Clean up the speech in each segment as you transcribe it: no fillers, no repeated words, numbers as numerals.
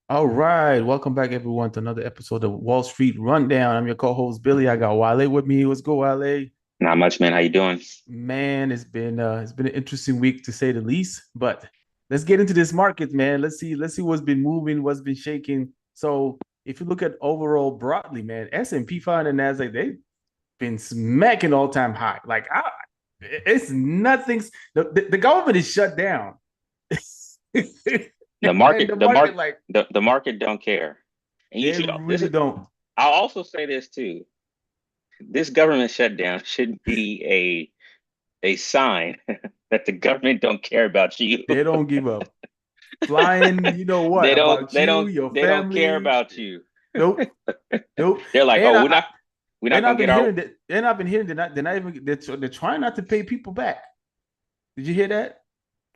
All right, welcome back everyone to another episode of Wall Street Rundown. I'm your co-host Billy. I got Wale with me. Let's go, Wale. Not much, man. How you doing? Man, it's been an interesting week to say the least. But let's get into this market, man. Let's see what's been moving, what's been shaking. So if you look at overall broadly, man, S&P 500 and Nasdaq, they've been smacking all-time high. It's nothing. The government is shut down, The and market, the the market market, like the market don't care. And you they should. This really is. don't. I'll also say this too. This government shutdown should be a sign that the government don't care about you. They don't give up. Flying, you know what They don't. about They you, don't. your They don't care family? about you. Nope, nope. They're like, And oh, I, we're I not. We're not and gonna I've been get our. hearing that. And I've been hearing they're not even they're trying not to pay people back. Did you hear that?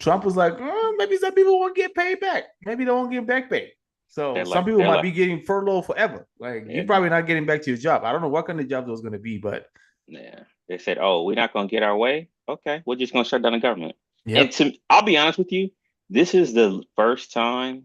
Trump was like, maybe some people won't get paid back. Maybe they won't get back pay. So They're some like. people They're might like. be getting furloughed forever. Like you're Yeah. probably not getting back to your job. I don't know what kind of job that was going to be, but Yeah. They said, oh, we're not gonna get our way. Okay, we're just gonna shut down the government. And yep. I'll be honest with you. This is the first time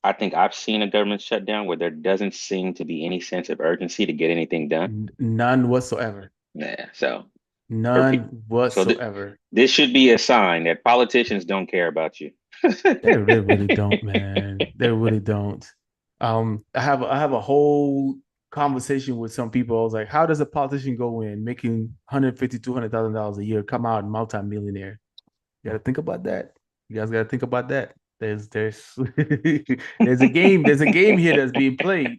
I think I've seen a government shutdown where there doesn't seem to be any sense of urgency to get anything done. None whatsoever. Yeah, so for pe- None so whatsoever. this should be a sign that politicians don't care about you. They really don't, man. They really don't. I have a whole conversation with some people. I was like, how does a politician go in making 150, $200,000 a year, come out multimillionaire? You got to think about that. You guys got to think about that. There's there's a game here that's being played,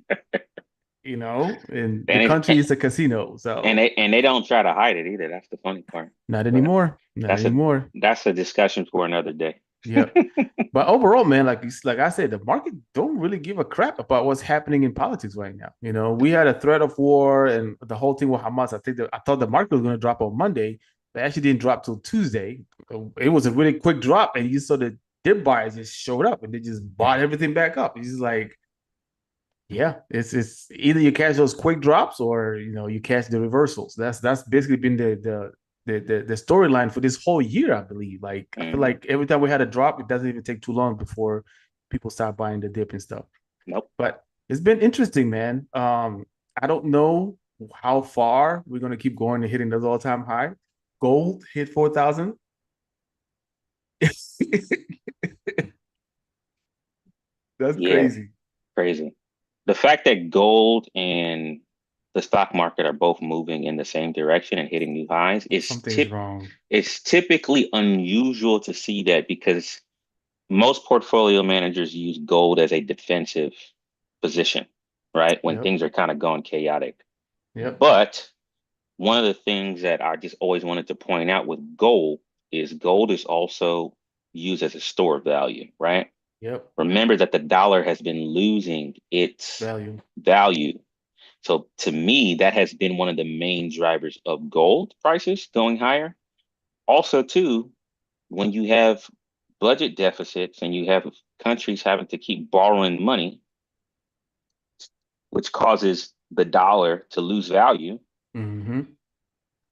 and the And it's, country is a casino. So and they don't try to hide it either. That's the funny part. not But anymore. Not that's a anymore. that's a discussion for another day. Yep. But overall, man, like I said, the market don't really give a crap about what's happening in politics right now. We had a threat of war and the whole thing with Hamas. I thought the market was going to drop on Monday, but actually didn't drop till Tuesday. It was a really quick drop, and you saw the dip buyers just showed up and they just bought everything back up. It's just like, yeah, it's either you catch those quick drops or you catch the reversals. That's basically been the storyline for this whole year, I believe. Like I feel Mhm. like every time we had a drop, it doesn't even take too long before people start buying the dip and stuff. Nope. But it's been interesting, man. I don't know how far we're gonna keep going and hitting those all-time high. Gold hit 4,000. That's Yeah, crazy. crazy. The fact that gold and the stock market are both moving in the same direction and hitting new highs Something's wrong. it's typically unusual to see that because most portfolio managers use gold as a defensive position, right? When Yep. things are kind of going chaotic. Yep. But one of the things that I just always wanted to point out with gold is also used as a store of value, right? Yep. Remember that the dollar has been losing its Value. value. So to me, that has been one of the main drivers of gold prices going higher. Also, too, when you have budget deficits and you have countries having to keep borrowing money, which causes the dollar to lose value, Mm-hmm.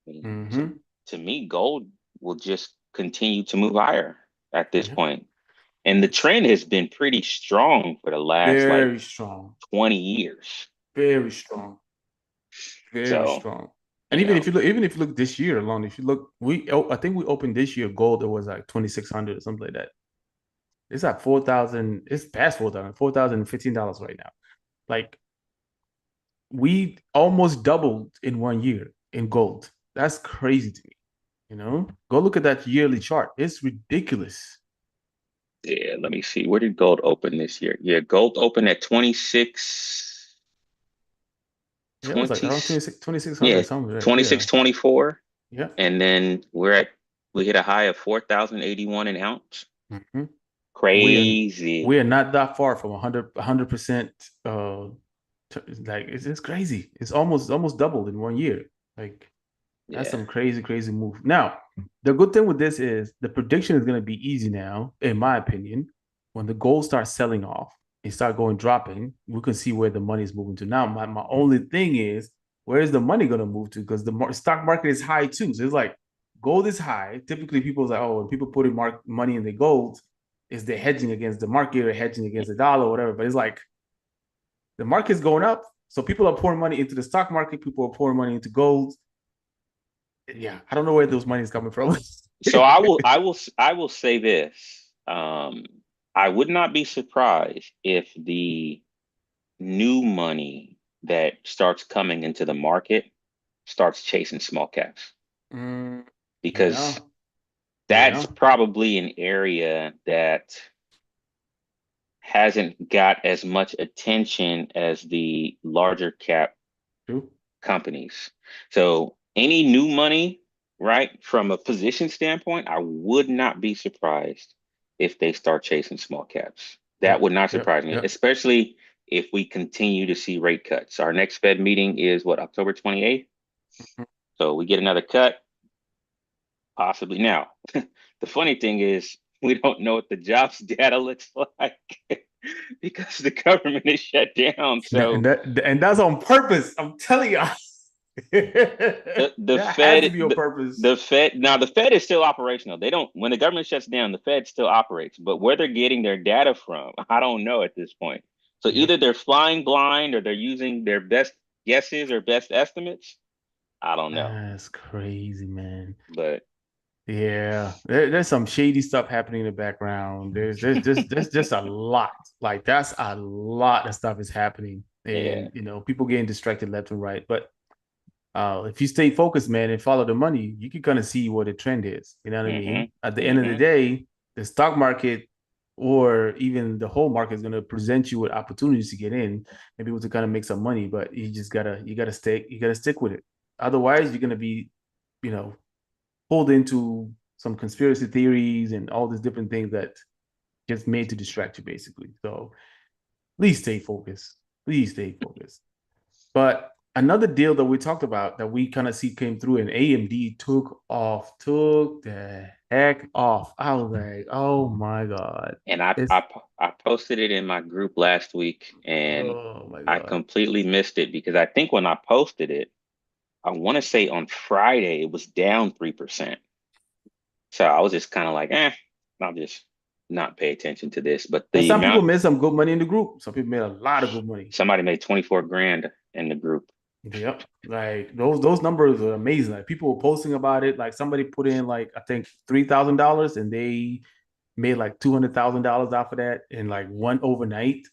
I mean, Mm-hmm. to me, gold will just continue to move higher at this Yep. point. And the trend has been pretty strong for the last like Very strong. 20 years. Very strong. Very So, strong. And you know, even if you look this year alone, if you look, I think we opened this year gold. It was like 2,600 or something like that. It's at 4,000. It's past 4,000, $4,015 right now. Like we almost doubled in one year in gold. That's crazy to me. Go look at that yearly chart. It's ridiculous. yeah, let me see. Where did gold open this year? Yeah, gold opened at 26, Yeah, it was like 20, around 2,600 yeah, something. Right? Yeah. 26, 24. Yeah. And then we hit a high of 4,081 an ounce. Mhm. We are Crazy. we are not that far from 100% like it's crazy. It's almost doubled in one year. Like that's Yeah. some crazy move. Now, the good thing with this is the prediction is going to be easy now, in my opinion. When the gold starts selling off and start going dropping, we can see where the money is moving to. Now, my only thing is where is the money going to move to? Because the stock market is high too. So it's like gold is high. Typically, people's like, oh, when people put in money in the gold, is they hedging against the market or hedging against the dollar or whatever. But it's like the market's going up, so people are pouring money into the stock market. People are pouring money into gold. Yeah, I don't know where those money is coming from. So I will say this. I would not be surprised if the new money that starts coming into the market starts chasing small caps Mm, because yeah, that's yeah, probably an area that hasn't got as much attention as the larger cap true. companies. So any new money, right, from a position standpoint, I would not be surprised if they start chasing small caps. That Yep, would not yep, surprise me, yep. especially if we continue to see rate cuts. Our next Fed meeting is what, October 28th? So we get another cut, possibly now. The funny thing is, we don't know what the jobs data looks like because the government is shut down. So And that's on purpose. I'm telling you, the that has to Fed be on purpose. the Fed now the Fed is still operational. They don't when the government shuts down, the Fed still operates. But where they're getting their data from, I don't know at this point. So Yeah, either they're flying blind or they're using their best guesses or best estimates. I don't know. that's crazy, man. But Yeah, there's some shady stuff happening in the background. There's just a lot. Like that's a lot of stuff is happening, yeah. and people getting distracted left and right. But if you stay focused, man, and follow the money, you can kind of see what the trend is. You know what I Mm-hmm. mean? At the end of the Mm-hmm. day, the stock market or even the whole market is going to present you with opportunities to get in and be able to kind of make some money. But you gotta stick with it. Otherwise, you're going to be, you know, pulled into some conspiracy theories and all these different things that just made to distract you, basically. So please stay focused. Please stay focused. But another deal that we talked about that we kind of see came through and AMD took the heck off. I was like, oh my God. And It's I posted it in my group last week and oh my I God. completely missed it because I think when I posted it, I want to say on Friday it was down 3%. So I was just kind of like, I'll just not pay attention to this. But And the some people amount made some good money in the group. Some people made a lot of good money. somebody made 24 grand in the group. Yep. Like those numbers are amazing. Like people were posting about it. Like somebody put in like I think $3,000 and they made like $200,000 off of that in like one overnight.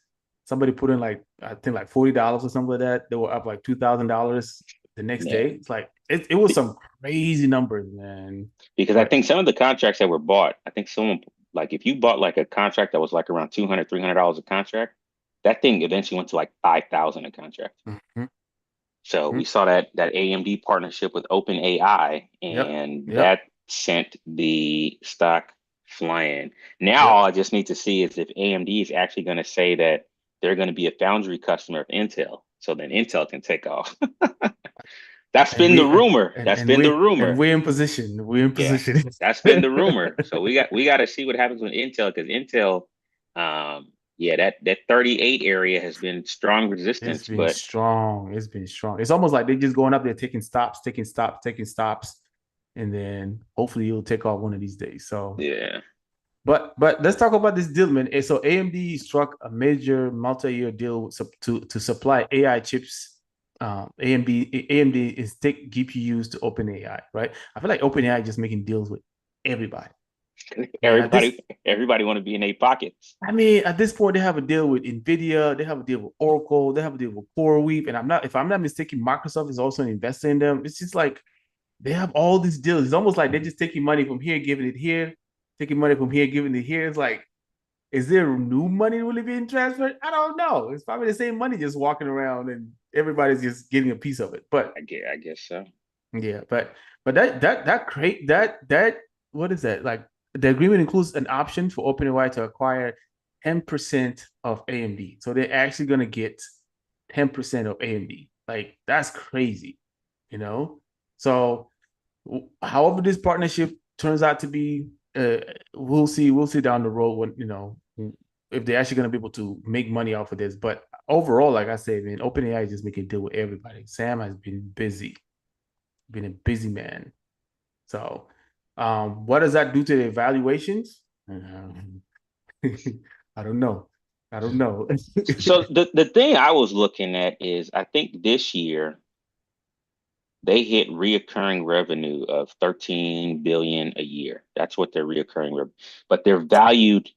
Somebody put in like I think like $40 or something like that. They were up like $2,000 the next Yeah. day. It's like it was some crazy numbers, man. Because I But think some of the contracts that were bought, I think someone like if you bought like a contract that was like around 200, $300 a contract, that thing eventually went to like 5,000 a contract. mhm, So we mhm. saw that AMD partnership with OpenAI, Yep, and yep, that sent the stock flying. Now all yep. I just need to see is if AMD is actually going to say that they're going to be a foundry customer of Intel, so then Intel can take off. That's And been the we rumor. and That's and been the we and rumor. we're in position. We're in Yeah, position. that's been the rumor. So we got to see what happens with Intel because Intel, yeah, that 38 area has been strong It's resistance, been but strong. It's been strong. It's almost like they're just going up there, taking stops, taking stops, taking stops, and then hopefully it'll take off one of these days. So, yeah. but let's talk about this deal, man. So AMD struck a major multi-year deal to supply AI chips. AMD is take GPUs to OpenAI, right? I feel like OpenAI is just making deals with everybody. Man, at this Everybody want to be in their pockets. I mean, at this point, they have a deal with NVIDIA, they have a deal with Oracle, they have a deal with CoreWeave, and if I'm not mistaken, Microsoft is also an investor in them. It's just like they have all these deals. It's almost like they're just taking money from here, giving it here, taking money from here, giving it here. It's like, is there new money really being transferred? I don't know. It's probably the same money just walking around, and everybody's just getting a piece of it. But I guess so. yeah, but that what is that? Like the agreement includes an option for OpenAI to acquire 10% of AMD. So they're actually gonna get 10% of AMD. Like that's crazy, you know? So however this partnership turns out to be, we'll see. We'll see down the road when if they're actually gonna be able to make money off of this. But overall, like I said, man, OpenAI is just making a deal with everybody. Sam has been busy, been a busy man. So, what does that do to the evaluations? I don't know. I don't know. So the thing I was looking at is I think this year they hit reoccurring revenue of 13 billion a year. That's what their reoccurring revenue, but they're valued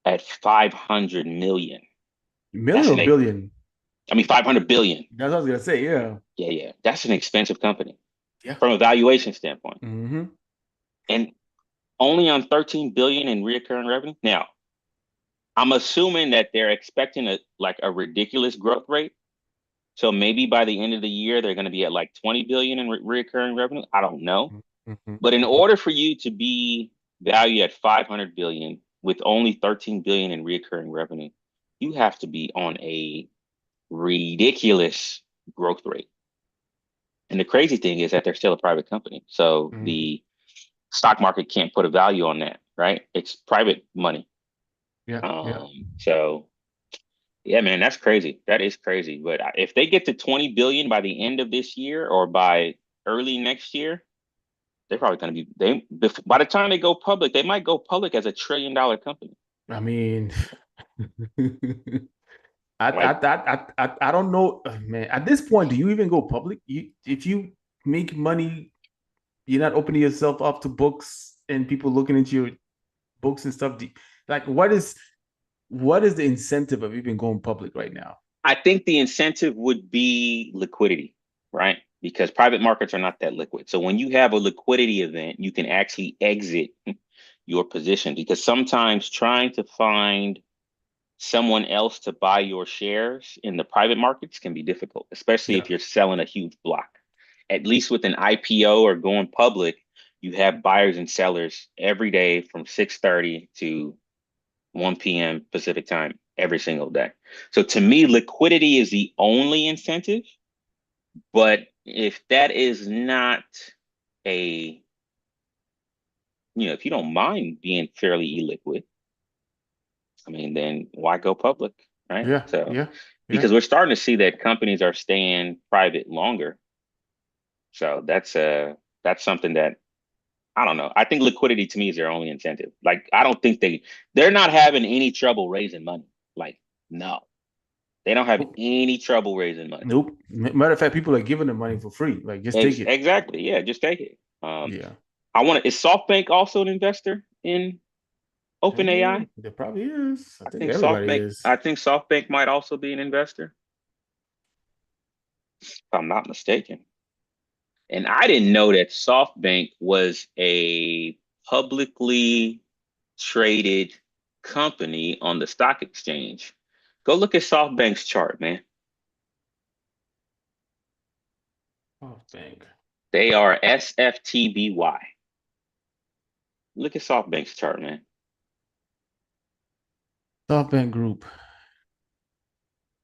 at 500 million. Million That's or an billion? I mean 500 billion. That's what I was gonna say. Yeah. Yeah, yeah. That's an expensive company Yeah. from a valuation standpoint. Mm-hmm. And only on 13 billion in reoccurring revenue. Now, I'm assuming that they're expecting a ridiculous growth rate. So maybe by the end of the year they're going to be at like 20 billion in reoccurring revenue. I don't know. Mm-hmm. But in order for you to be valued at 500 billion with only 13 billion in reoccurring revenue, you have to be on a ridiculous growth rate. And the crazy thing is that they're still a private company. So Mm-hmm. the stock market can't put a value on that, right? It's private money. Yeah. Yeah. So yeah, man, that's crazy. That is crazy. But if they get to 20 billion by the end of this year or by early next year, they're probably going to be by the time they go public, they might go public as $1 trillion company. I mean, Like I don't know, man. At this point, do you even go public? If you make money, you're not opening yourself up to books and people looking into your books and stuff. Like, what is the incentive of even going public right now? I think the incentive would be liquidity, right? Because private markets are not that liquid. So when you have a liquidity event, you can actually exit your position because sometimes trying to find someone else to buy your shares in the private markets can be difficult, especially Yeah. if you're selling a huge block. At least with an IPO or going public, you have buyers and sellers every day from 6:30 to 1 p.m. Pacific time every single day. So to me, liquidity is the only incentive. But if that is not a, if you don't mind being fairly illiquid, I mean, then why go public, right? Yeah. So Yeah. Yeah. because we're starting to see that companies are staying private longer. So that's something that I don't know. I think liquidity to me is their only incentive. Like I don't think they're not having any trouble raising money. Like no, they don't have any trouble raising money. Nope. Matter of fact, people are giving them money for free. Like, just take it. Exactly. Yeah, just take it. Yeah. I want to. Is SoftBank also an investor in OpenAI? There probably is. I I think think everybody SoftBank. is. I think SoftBank might also be an investor, if I'm not mistaken. And I didn't know that SoftBank was a publicly traded company on the stock exchange. Go look at SoftBank's chart, man. Oh, bank. They are SFTBY. Look at SoftBank's chart, man. SoftBank Group.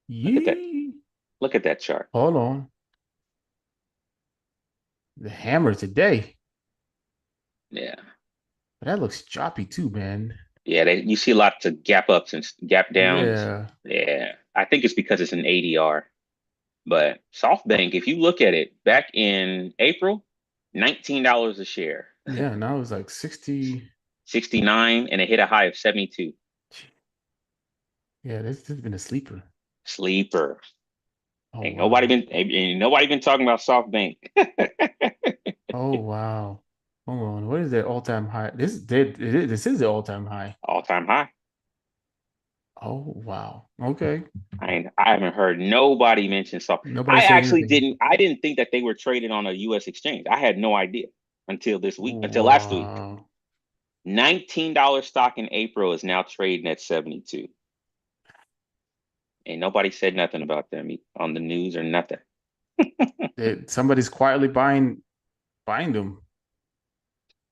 Look at that. Yee. Look at that chart. Hold on. The hammer today. Yeah. But that looks choppy too, man. Yeah, you see lots of gap ups and gap downs. Yeah. Yeah, I think it's because it's an ADR. But SoftBank, if you look at it back in April, $19 a share, Yeah. Now it's like 60. 69, and it hit a high of 72. Yeah, this has been a sleeper. Sleeper. Oh wow. Ain't nobody been talking about SoftBank. Oh wow. Hold on. What is their all-time high? This is the all-time high. All time high. Oh wow. Okay. I haven't heard nobody mention Soft. Nobody say anything. I didn't think that they were traded on a US exchange. I had no idea until last week. Wow. $19 stock in April is now trading at 72. Ain't nobody said nothing about them on the news or nothing. Somebody's quietly buying them.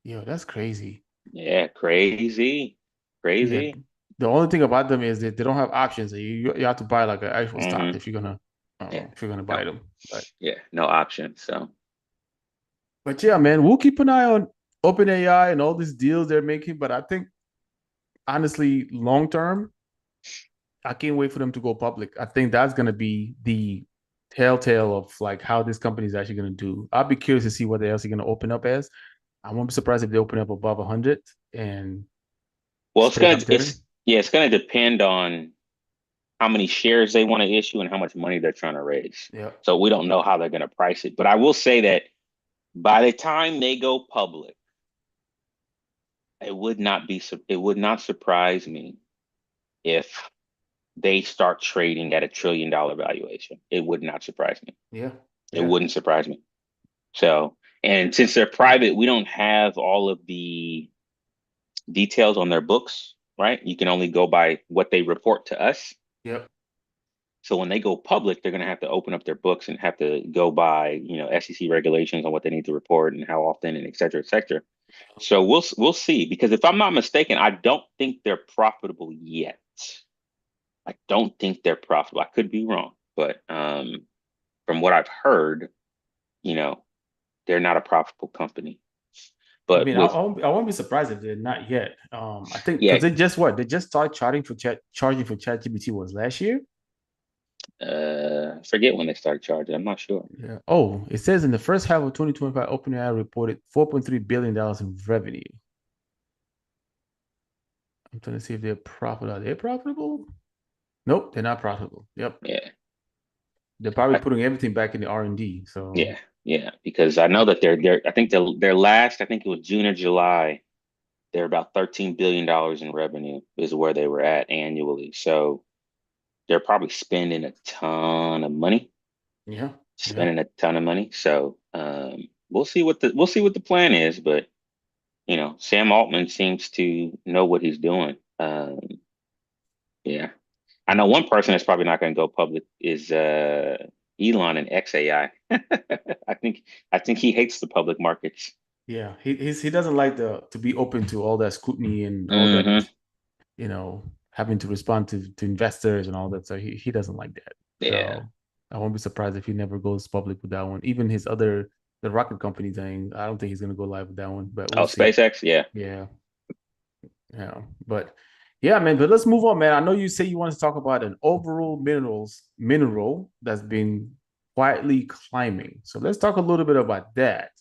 Yo, that's crazy. Yeah, crazy. Yeah. Crazy. The only thing about them is that they don't have options. You have to buy like an actual stock Hmm. Yeah. if you're gonna No. buy them. Yeah, no option. So But yeah, man, we'll keep an eye on OpenAI and all these deals they're making. But I think honestly, long term, I can't wait for them to go public. I think that's gonna be the telltale of like how this company is actually gonna do. I'll be curious to see what else they're gonna open up as. I won't be surprised if they open up above 100 and well stay up there. it's gonna depend on how many shares they want to issue and how much money they're trying to raise. Yeah. So we don't know how they're going to price it. But I will say that by the time they go public, it would not surprise me if they start trading at $1 trillion valuation. It would not surprise me. Yeah. It Yeah. wouldn't surprise me. So, and since they're private, we don't have all of the details on their books, right? You can only go by what they report to us. Yep. So when they go public, they're going to have to open up their books and have to go by, SEC regulations on what they need to report and how often and et cetera, et cetera. So we'll see. Because if I'm not mistaken, I don't think they're profitable yet. I don't think they're profitable. I could be wrong, but from what I've heard, you know, they're not a profitable company. I But mean, with I won't be surprised if they're not yet. I think because yeah, they just started charging for ChatGPT was last year. I forget when they started charging. I'm not sure. Yeah. Oh, it says in the first half of 2025, OpenAI reported $4.3 billion in revenue. I'm trying to see if they're profitable. Are they profitable? Nope, they're not profitable. Yep. Yeah, They're probably I, putting everything back in the R&D. So yeah, yeah. Because I know that they're. I think their last. I think it was June or July. They're about $13 billion in revenue is where they were at annually. So they're probably spending a ton of money. yeah, yeah. Spending a ton of money. So we'll see what the plan is. But Sam Altman seems to know what he's doing. Yeah. I know one person that's probably not going to go public is Elon and XAI. I think I think he hates the public markets. Yeah, he doesn't like to be open to all that scrutiny and all that, Hmm. having to respond to investors and all that. So he doesn't like that. Yeah. So I won't be surprised if he never goes public with that one. Even the rocket company thing, I don't think he's gonna go live with that one, but we'll Oh, see. SpaceX. Yeah. Yeah, yeah, but yeah, man. But let's move on, man. I know you say you want to talk about an overall mineral that's been quietly climbing. So let's talk a little bit about that.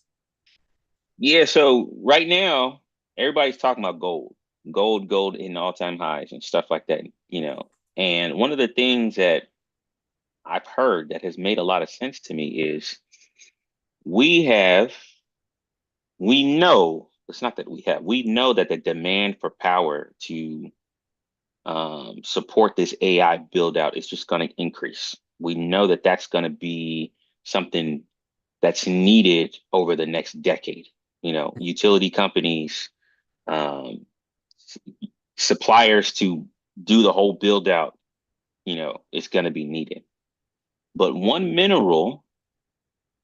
Yeah. So right now, everybody's talking about gold in all-time highs and stuff like that. And one of the things that I've heard that has made a lot of sense to me is we have, we know, it's not that we know that the demand for power to support this AI build out is just going to increase. We know that that's going to be something that's needed over the next decade. Utility companies, um, suppliers to do the whole build out, is going to be needed. But one mineral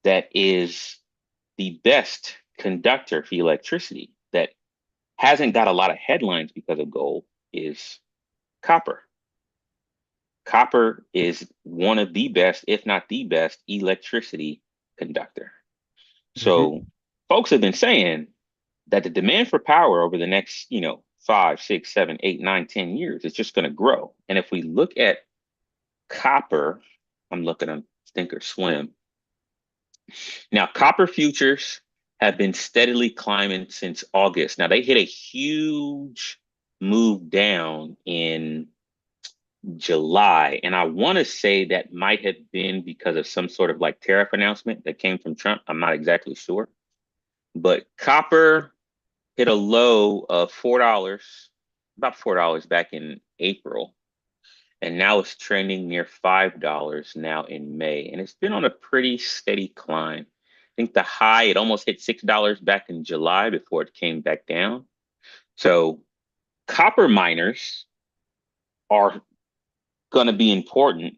that is the best conductor for electricity that hasn't got a lot of headlines because of gold is copper. Copper is one of the best, if not the best, electricity conductor. Mm-hmm. So folks have been saying that the demand for power over the next, 5, 6, 7, 8, 9, 10 years is just going to grow. And if we look at copper, I'm looking on Thinkorswim. Now, copper futures have been steadily climbing since August. Now, they hit a huge move down in July. And I want to say that might have been because of some sort of like tariff announcement that came from Trump. I'm not exactly sure. But copper hit a low of $4, about $4 back in April. And now it's trending near $5 now in May. And it's been on a pretty steady climb. I think the high, it almost hit $6 back in July before it came back down. So copper miners are going to be important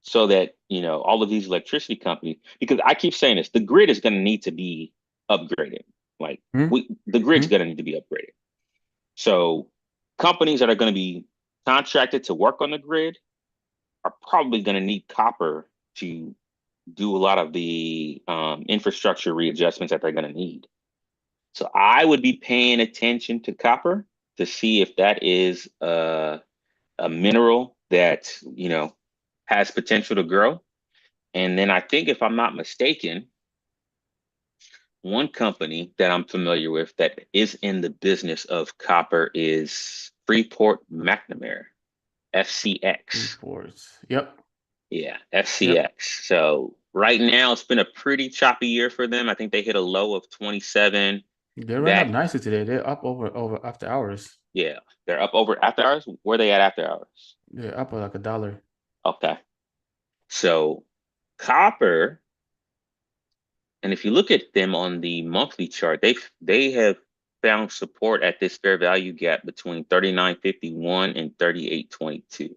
so that all of these electricity companies, because I keep saying this, the grid is going to need to be upgraded. Like the grid's Mm-hmm. going to need to be upgraded. So companies that are going to be contracted to work on the grid are probably going to need copper to do a lot of the infrastructure readjustments that they're going to need. So I would be paying attention to copper to see if that is a mineral that has potential to grow. And then I think, if I'm not mistaken, one company that I'm familiar with that is in the business of copper is Freeport McNamara. FCX. Reports. Yep. Yeah, Yep. FCX. So right now it's been a pretty choppy year for them. I think they hit a low of 27. They ran up That nicely today. They're up over after hours. Yeah, they're up over after hours. Where they at after hours? They're up like $1. Okay. So copper, and if you look at them on the monthly chart, they have found support at this fair value gap between 39.51 and 38.22.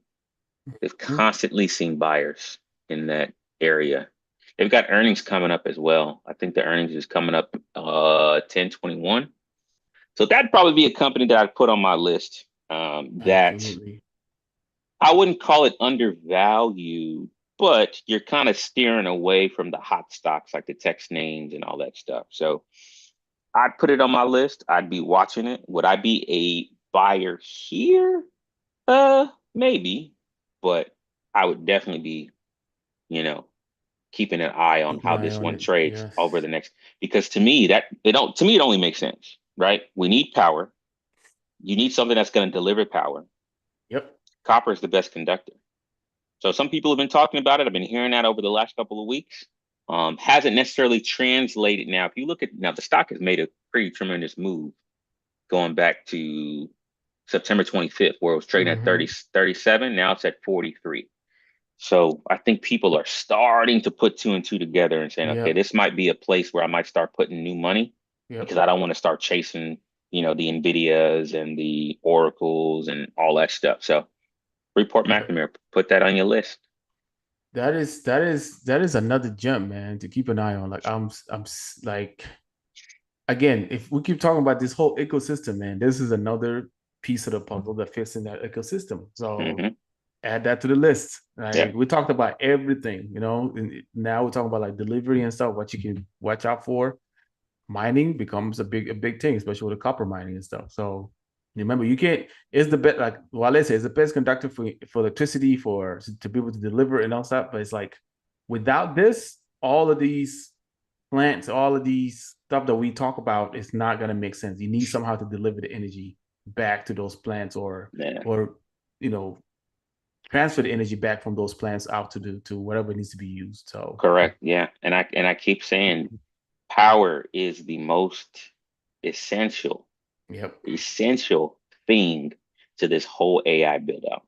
They've Mhm. constantly seen buyers in that area. They've got earnings coming up as well. I think the earnings is coming up 10/21. So that'd probably be a company that I'd put on my list. That Absolutely. I wouldn't call it undervalued, but you're kind of steering away from the hot stocks like the text names and all that stuff. So I'd put it on my list. I'd be watching it. Would I be a buyer here? Maybe, but I would definitely be, you know, keeping an eye on Keep an how eye this on one it. trades Yes. over the next, because to me that it don't to me it only makes sense, right? We need power. You need something that's going to deliver power. Yep. Copper is the best conductor. So some people have been talking about it. I've been hearing that over the last couple of weeks. Hasn't necessarily translated now. If you look at now, the stock has made a pretty tremendous move going back to September 25th, where it was trading at Mm-hmm. 37. Now it's at 43. So I think people are starting to put two and two together and saying, okay, Yep. this might be a place where I might start putting new money because Yep. I don't want to start chasing, the NVIDIAs and the Oracles and all that stuff. So Report Yep. McNamara, put that on your list. That is another gem, man, to keep an eye on. Like like again, if we keep talking about this whole ecosystem, man, this is another piece of the puzzle that fits in that ecosystem. So Hmm. add that to the list. Yeah, Like we talked about everything, and now we're talking about like delivery and stuff, what you can watch out for. Mining becomes a big thing, especially with the copper mining and stuff. So remember, you can't. It's the best. Like Wale says, it's the best conductor for electricity for to be able to deliver and all that. But it's like without this, all of these plants, all of these stuff that we talk about, it's not gonna make sense. You need somehow to deliver the energy back to those plants, or yeah, or you know transfer the energy back from those plants out to whatever needs to be used. So correct. Yeah, and I keep saying power is the most essential yep. essential thing to this whole AI build out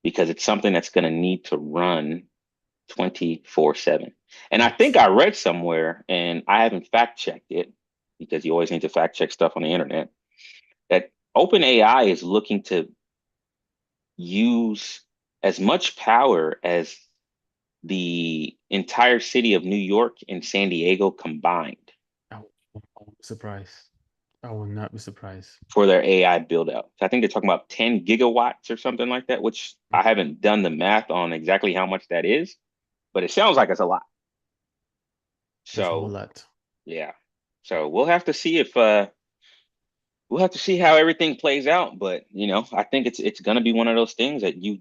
because it's something that's going to need to run 24/7. And I think Yes. I read somewhere, and I haven't fact checked it because you always need to fact check stuff on the internet, that OpenAI is looking to use as much power as the entire city of New York and San Diego combined I won't be surprised. I will not be surprised. for their AI build out. So I think they're talking about 10 gigawatts or something like that, which I haven't done the math on exactly how much that is, but it sounds like it's a lot. It's a whole So lot. yeah. So we'll have to see how everything plays out. But I think it's gonna be one of those things that you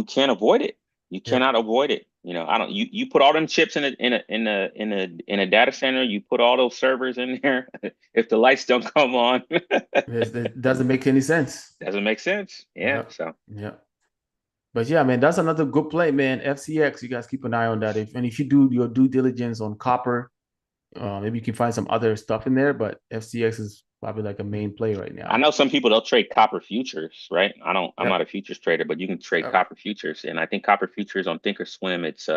can't avoid it. You Yep. cannot avoid it. I don't you put all them chips in a data center, you put all those servers in there. If the lights don't come on, It doesn't make any sense. doesn't make sense. Yeah. Yep. So Yep. But yeah, man, that's another good play, man. FCX, you guys keep an eye on that. If you do your due diligence on copper, maybe you can find some other stuff in there. But FCX is probably like a main play right I now. know some people they'll trade copper futures, right? I'm not a Yep. futures trader, but you can trade Yep. copper futures. And I think copper futures on Thinkorswim, it's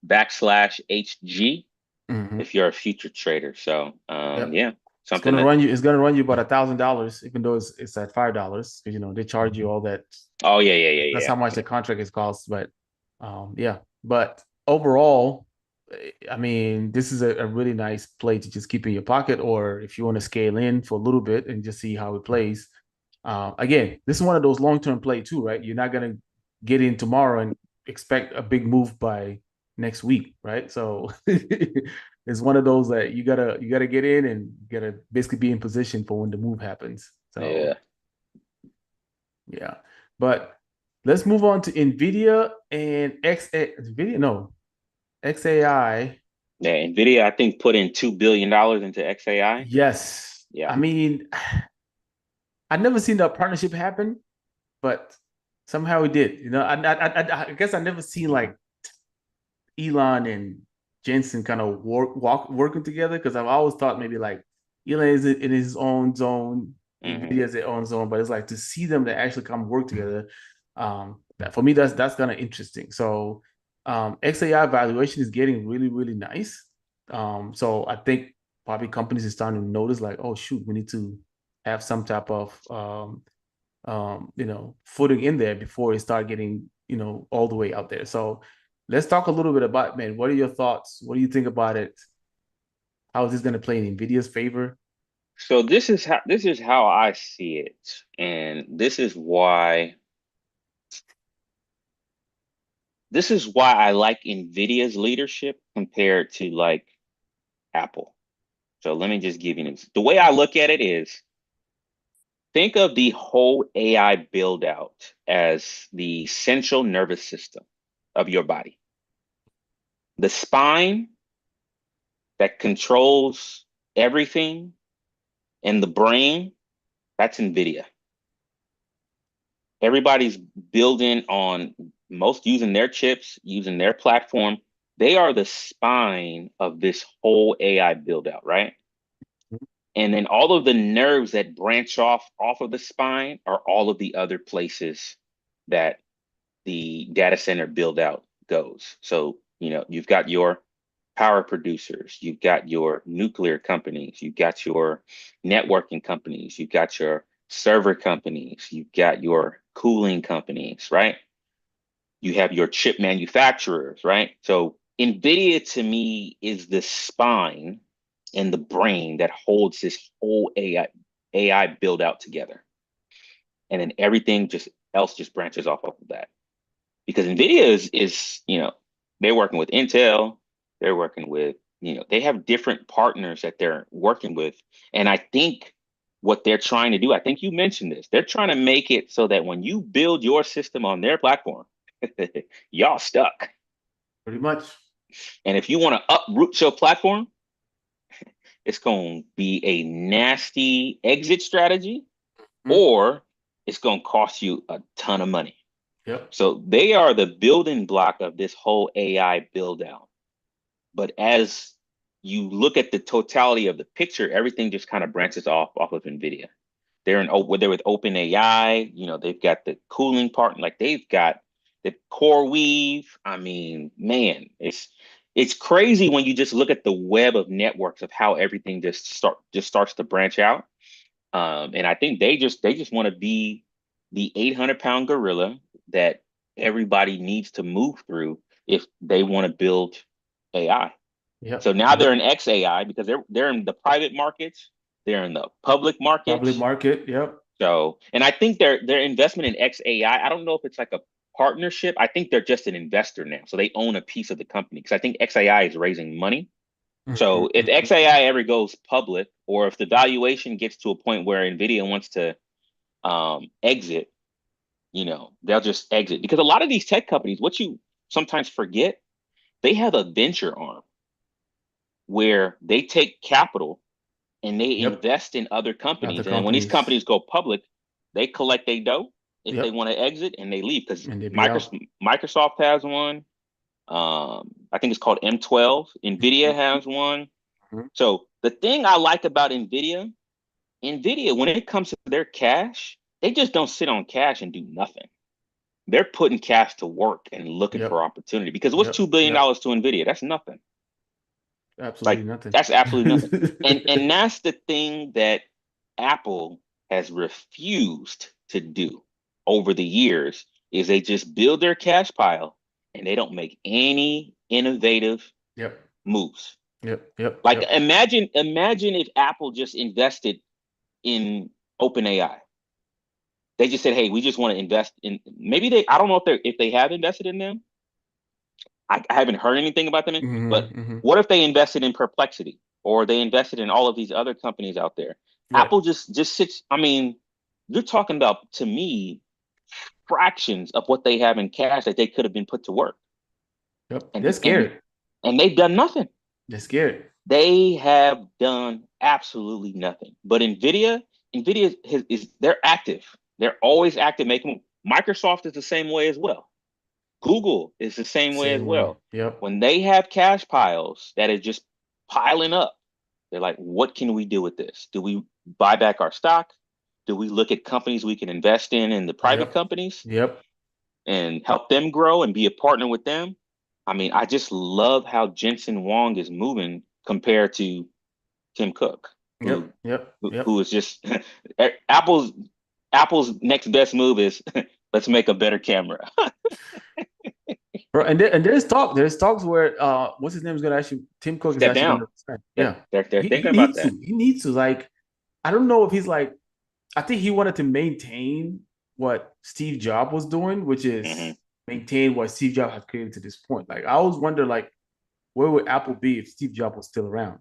/HG Hmm. if you're a future trader. So Yep. yeah, It's something gonna that run you. It's gonna run you about $1,000, even though it's at $5 because they charge you all that. oh yeah, yeah, yeah, That's yeah. how much the contract is cost. But yeah. But overall, I mean, this is a really nice play to just keep in your pocket, or if you want to scale in for a little bit and just see how it plays. Again, this is one of those long-term play too, right? You're not gonna get in tomorrow and expect a big move by next week, right? So it's one of those that you gotta get in and you gotta basically be in position for when the move happens. Yeah. So yeah, but let's move on to NVIDIA and NVIDIA, no, XAI. Yeah, NVIDIA, I think, put in $2 billion into XAI. Yes. Yeah. I mean, I've never seen that partnership happen, but Somehow he did. You know, I guess I never seen like Elon and Jensen kind of working together because I've always thought maybe like Elon is in his own zone, Hmm. NVIDIA is their own zone, but it's like to see them to actually come work together. That, for me, that's kind of interesting. So XAI valuation is getting really, really nice. So I think probably companies are starting to notice like, oh shoot, we need to have some type of footing in there before it start getting, all the way out there. So let's talk a little bit about, man, what are your thoughts? What do you think about it? How is this going to play in NVIDIA's favor? So this is how I see it, and this is why I like NVIDIA's leadership compared to like Apple. So let me just give you the way I look at it is think of the whole AI build out as the central nervous system of your body. The spine that controls everything and the brain, that's NVIDIA. Everybody's building on most using their chips, using their platform. They are the spine of this whole AI build out, right? And then all of the nerves that branch off of the spine are all of the other places that the data center build out goes. So, you've got your power producers, you've got your nuclear companies, you've got your networking companies, you've got your server companies, you've got your cooling companies, right? You have your chip manufacturers, right? So NVIDIA to me is the spine and the brain that holds this whole AI build out together. And then everything just else just branches off of that. Because NVIDIA is, they're working with Intel, they're working with, they have different partners that they're working with. And I think what they're trying to do, I think you mentioned this, they're trying to make it so that when you build your system on their platform, y'all stuck. Pretty much. And if you want to uproot your platform, it's going to be a nasty exit strategy, Mhm. or it's going to cost you a ton of money. Yep. So they are the building block of this whole AI build out. But as you look at the totality of the picture, everything just kind of branches off of NVIDIA. They're with OpenAI, they've got the cooling part, like they've got the core weave. I mean, man, it's crazy when you just look at the web of networks of how everything just starts to branch out. And I think they just want to be the 800-pound gorilla that everybody needs to move through if they want to build AI. Yep. So now they're in XAI because they're in the private markets, they're in the public Public markets. market. Yep. So, and I think their investment in XAI, I don't know if it's like a partnership. I think they're just an investor now. So they own a piece of the company because I think XAI is raising money. So if Mhm. XAI ever goes public, or if the valuation gets to a point where NVIDIA wants to exit, they'll just exit. Because a lot of these tech companies, what you sometimes forget, they have a venture arm where they take capital and they Yep. invest in other Other companies. And then when these companies. companies go public, they collect their dough if they Yep. want to exit and they leave. Because And they be out. Microsoft has one. I think it's called M12. NVIDIA has one. Mhm. So the thing I like about NVIDIA, when it comes to their cash, they just don't sit on cash and do nothing. They're putting cash to work and looking for Yep. opportunity. Because what's Yep. $2 billion Yep. to NVIDIA? That's nothing. Absolutely Like nothing. that's absolutely nothing. And that's the thing that Apple has refused to do over the years is they just build their cash pile and they don't make any innovative Yep. moves. Yep. Yep. Like Yep. imagine if Apple just invested in OpenAI. They just said, "Hey, we just want to invest in." Maybe I don't know if they have invested in them. I haven't heard anything about them, but Hmm. what if they invested in Perplexity or they invested in all of these other companies out there? Right. Apple just sits. I mean, you're talking about to me fractions of what they have in cash that they could have been put to work, Yep. They're and and scared. and they've done nothing. They're scared. They have done absolutely nothing. But Nvidia is they're active. They're always active making. Microsoft is the same way as well. Google is the same way as Same way. well. Yep. When they have cash piles that are just piling up, they're like, what can we do with this? Do we buy back our stock? Do we look at companies we can invest in the private Yep. companies Yep. and help them grow and be a partner with them? I mean, I just love how Jensen Wong is moving compared to Tim Cook, Yep. Yep. who Yep. is just Apple's next best move is let's make a better camera. Bro, and there's talks where what's his name is gonna actually Tim Cook is Step actually down. gonna resign. Yeah. They're He thinking about needs that. to. He needs to. Like, I don't know if he's like, I think he wanted to maintain what Steve Jobs was doing, which Hmm. is maintain what Steve Jobs had created to this point. Like, I always wonder, like, where would Apple be if Steve Jobs was still around?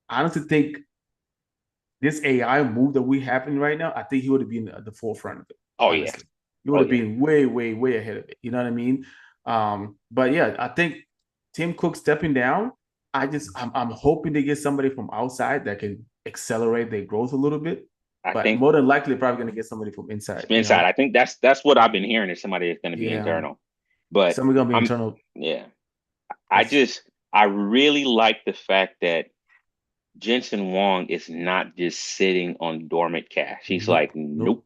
I honestly think this AI move that we happening right now, I think he would have been at the forefront of it. Oh yeah. Honestly, he would Oh have yeah. been way, way, way ahead of it. You know what I mean? But yeah, I think Tim Cook stepping down. I'm hoping they get somebody from outside that can accelerate their growth a little bit. I But think more than likely, probably going to get somebody from inside. You inside. know? I think that's what I've been hearing is somebody that's going to be Yeah, internal. But somebody gonna be I'm internal. yeah. I Because just I really like the fact that Jensen Wong is not just sitting on dormant cash. He's like, nope, nope, nope.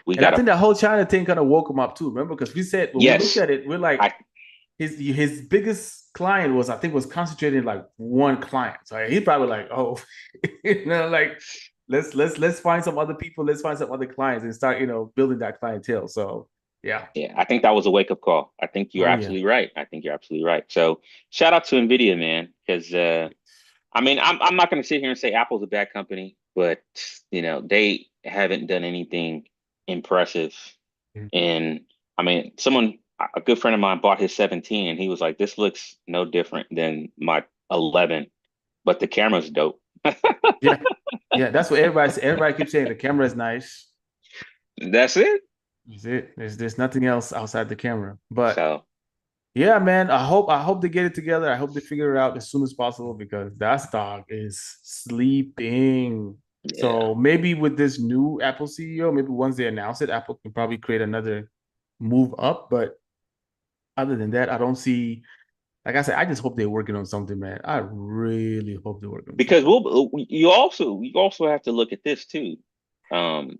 we And I got to think that whole China thing kind of woke him up too. Remember, because we said when we looked yes. at it, we're like, I his biggest client was I think was concentrated in like one client. So he's probably like, oh, like let's find some other people, let's find some other clients and start building that clientele. So yeah, Yeah, I think that was a wake up call. I think you're oh yeah, absolutely right. I think you're absolutely right. So shout out to NVIDIA, man, because I mean, I'm not going to sit here and say Apple's a bad company, but they haven't done anything impressive. And I mean, a good friend of mine bought his 17, and he was like, "This looks no different than my 11, but the camera's dope." yeah, yeah. That's what everybody keeps saying. The camera is nice. That's it. That's it. There's nothing else outside the camera. But So yeah, man, I hope they get it together. I hope they figure it out as soon as possible because that stock is sleeping. yeah, So maybe with this new Apple CEO, maybe once they announce it, Apple can probably create another move up. But other than that, I don't see. Like I said, I just hope they're working on something, man. I really hope they're working on because something. you also have to look at this too. Um,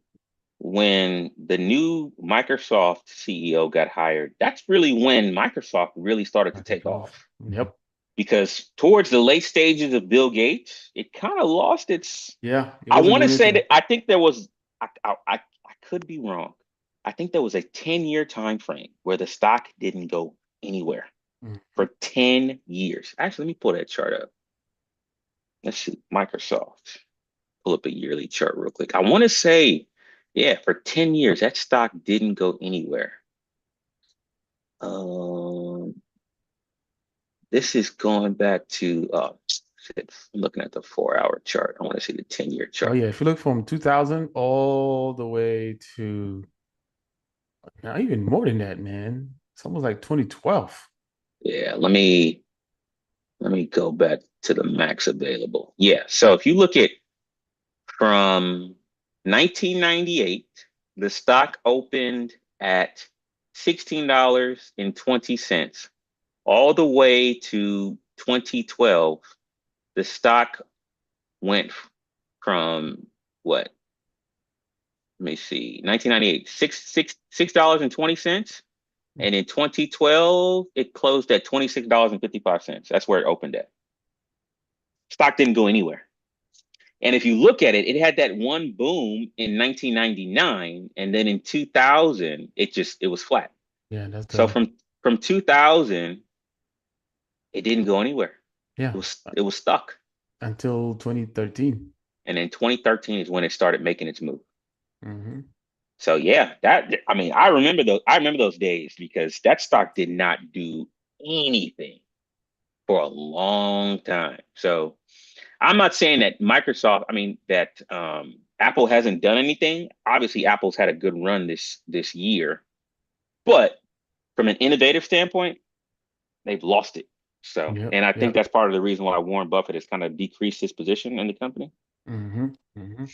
when the new Microsoft CEO got hired, that's really when Microsoft really started I to take take off. off. Yep. Because towards the late stages of Bill Gates, it kind of lost its. Yeah, it I wasn't want to doing say anything. that I think there was. I could be wrong. I think there was a 10-year time frame where the stock didn't go anywhere Mhm. for 10 years. Actually, let me pull that chart up. Let's see, Microsoft. Pull up a yearly chart real quick. I want to say, yeah, for 10 years, that stock didn't go anywhere. Um, this is going back to, shit, I'm looking at the 4-hour chart. I want to see the 10-year Oh chart. yeah, if you look from 2000 all the way to now, even more than that, man. It's almost like 2012. Yeah, let me go back to the max available. Yeah, so if you look at from 1998, the stock opened at $16.20 all the way to 2012. The stock went from what? Let me see. 1998, $6.20. And in 2012, it closed at $26.55. That's where it opened at. Stock didn't go anywhere. And if you look at it, it had that one boom in 1999, and then in 2000, it was flat. Yeah, that's So the from 2000, it didn't go anywhere. yeah, It was stuck. until 2013. And then 2013 is when it started making its move. Hmm. So yeah, that I mean, I remember those days because that stock did not do anything for a long time. So I'm not saying that Microsoft, I mean that Apple hasn't done anything. Obviously, Apple's had a good run this year, but from an innovative standpoint, they've lost it. So, Yep, and I think yep. that's part of the reason why Warren Buffett has kind of decreased his position in the company. Hmm. Hmm.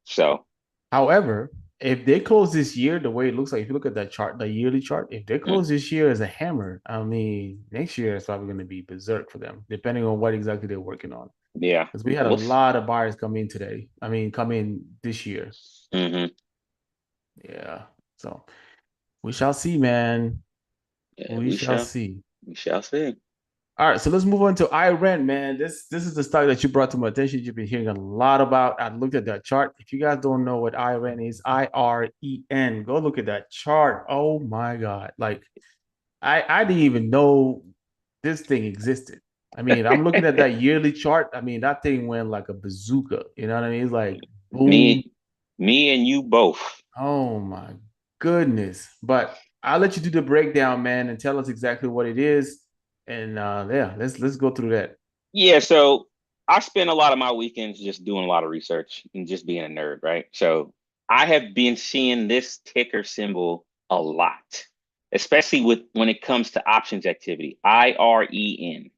So, However, if they close this year the way it looks like, if you look at that chart, the yearly chart, if they Mm, close this year as a hammer, I mean, next year is probably going to be berserk for them, depending on what exactly they're working on. yeah. Because we had a What's lot of buyers come in today. I mean, come in this year. hmm Yeah. So we shall see, man. Yeah, We shall see. we shall see. All right, so let's move on to IREN, man. This is the stock that you brought to my attention. You've been hearing a lot about. I looked at that chart. If you guys don't know what IREN is, IREN, go look at that chart. Oh my God. Like I didn't even know this thing existed. I mean, I'm looking at that yearly chart. I mean, that thing went like a bazooka. You know what I mean? It's like boom. Me, me and you both. Oh my goodness. But I'll let you do the breakdown, man, and tell us exactly what it is. And yeah, let's go through that. Yeah, so I spend a lot of my weekends just doing a lot of research and just being a nerd, right? So I have been seeing this ticker symbol a lot, especially with when it comes to options activity, IREN.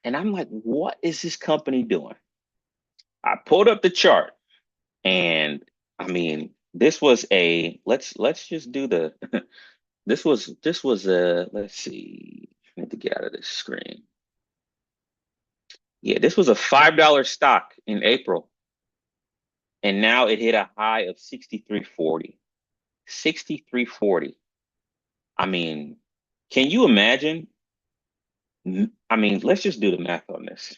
And I'm like, what is this company doing? I pulled up the chart and I mean, this was a let's just do the this was a let's see. I need to get out of this screen. Yeah, this was a $5 stock in April, and now it hit a high of 63.40. 63.40. I mean, can you imagine? I mean, let's just do the math on this.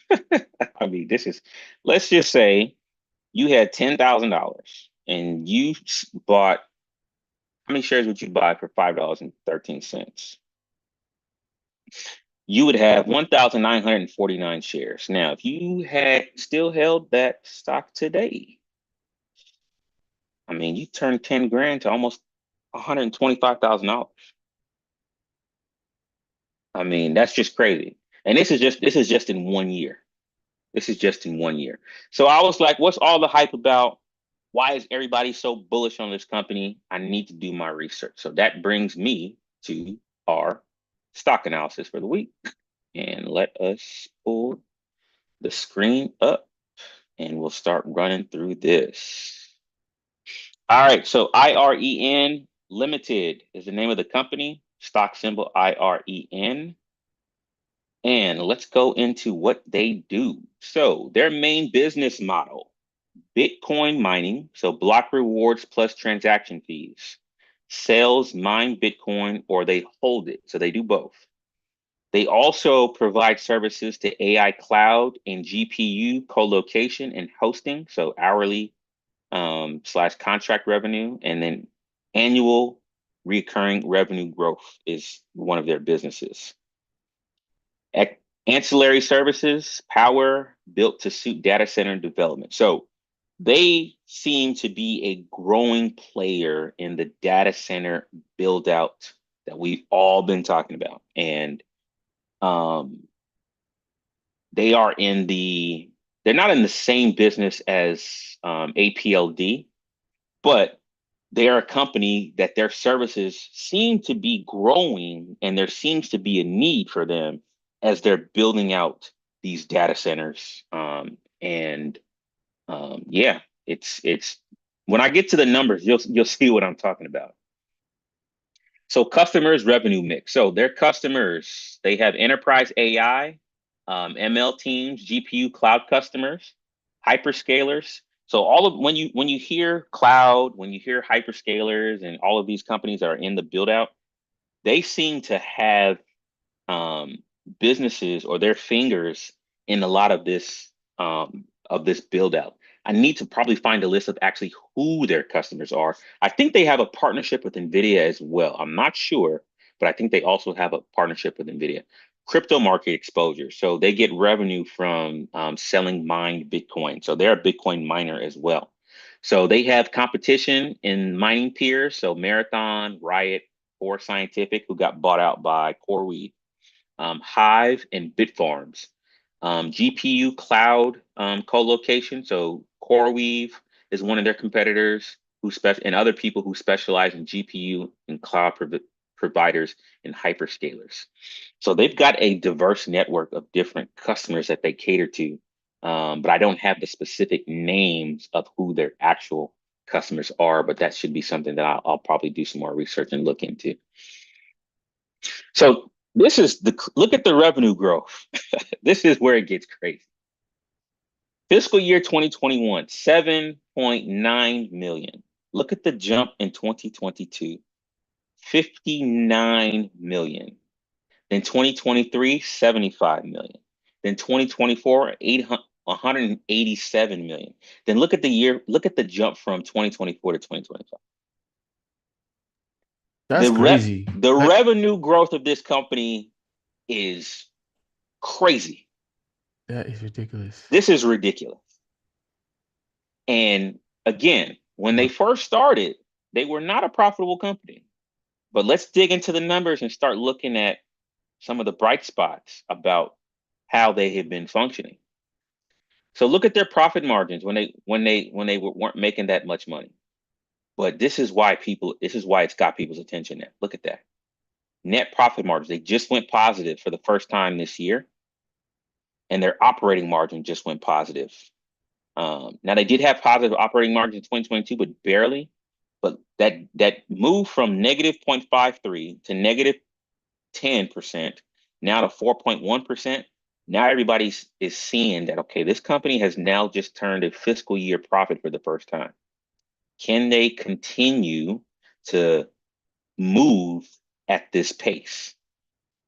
I mean, let's just say you had $10,000 and you bought, how many shares would you buy for $5.13? You would have 1,949 shares. Now, if you had still held that stock today, I mean, you turned 10 grand to almost $125,000. I mean, that's just crazy. And this is just in 1 year. This is just in 1 year. So I was like, what's all the hype about? Why is everybody so bullish on this company? I need to do my research. So that brings me to our stock analysis for the week. And let us pull the screen up and we'll start running through this. All right, so IREN Limited is the name of the company, stock symbol IREN. And let's go into what they do. So, their main business model, Bitcoin mining, so block rewards plus transaction fees. Sales mine Bitcoin or they hold it, so they do both. They also provide services to AI cloud and GPU co-location and hosting, so hourly slash contract revenue, and then annual recurring revenue growth is one of their businesses. Ancillary services, power built to suit data center development. So they seem to be a growing player in the data center build out that we've all been talking about. And um, they are they're not in the same business as APLD, but they are a company that their services seem to be growing and there seems to be a need for them as they're building out these data centers. And yeah, it's when I get to the numbers, you'll see what I'm talking about. So customers revenue mix. So their customers, they have enterprise AI, ML teams, GPU cloud customers, hyperscalers. So all of when you hear cloud, when you hear hyperscalers and all of these companies that are in the build out, they seem to have um, businesses or their fingers in a lot of this build out. I need to probably find a list of actually who their customers are. I think they have a partnership with NVIDIA as well. I'm not sure, but I think they also have a partnership with NVIDIA. Crypto market exposure. So they get revenue from selling mined Bitcoin. So they're a Bitcoin miner as well. So they have competition in mining peers. So Marathon, Riot, Core Scientific, who got bought out by CoreWeave, Hive, and Bitfarms. GPU cloud co-location. So CoreWeave is one of their competitors and other people who specialize in GPU and cloud providers and hyperscalers. So they've got a diverse network of different customers that they cater to, but I don't have the specific names of who their actual customers are, but that should be something that I'll probably do some more research and look into. So this is look at the revenue growth. This is where it gets crazy. Fiscal year 2021, 7.9 million. Look at the jump in 2022, 59 million. Then 2023, 75 million. Then 2024, 187 million. Then look at the jump from 2024 to 2025. That's crazy. The revenue growth of this company is crazy. That is ridiculous. This is ridiculous. And again, when they first started, they were not a profitable company. But let's dig into the numbers and start looking at some of the bright spots about how they have been functioning. So look at their profit margins when they weren't making that much money. But this is why it's got people's attention now. Look at that. Net profit margins, they just went positive for the first time this year. And their operating margin just went positive. Now they did have positive operating margins in 2022, but barely. But that move from negative 0.53 to negative 10%, now to 4.1%. Now everybody is seeing that, okay, this company has now just turned a fiscal year profit for the first time. Can they continue to move at this pace?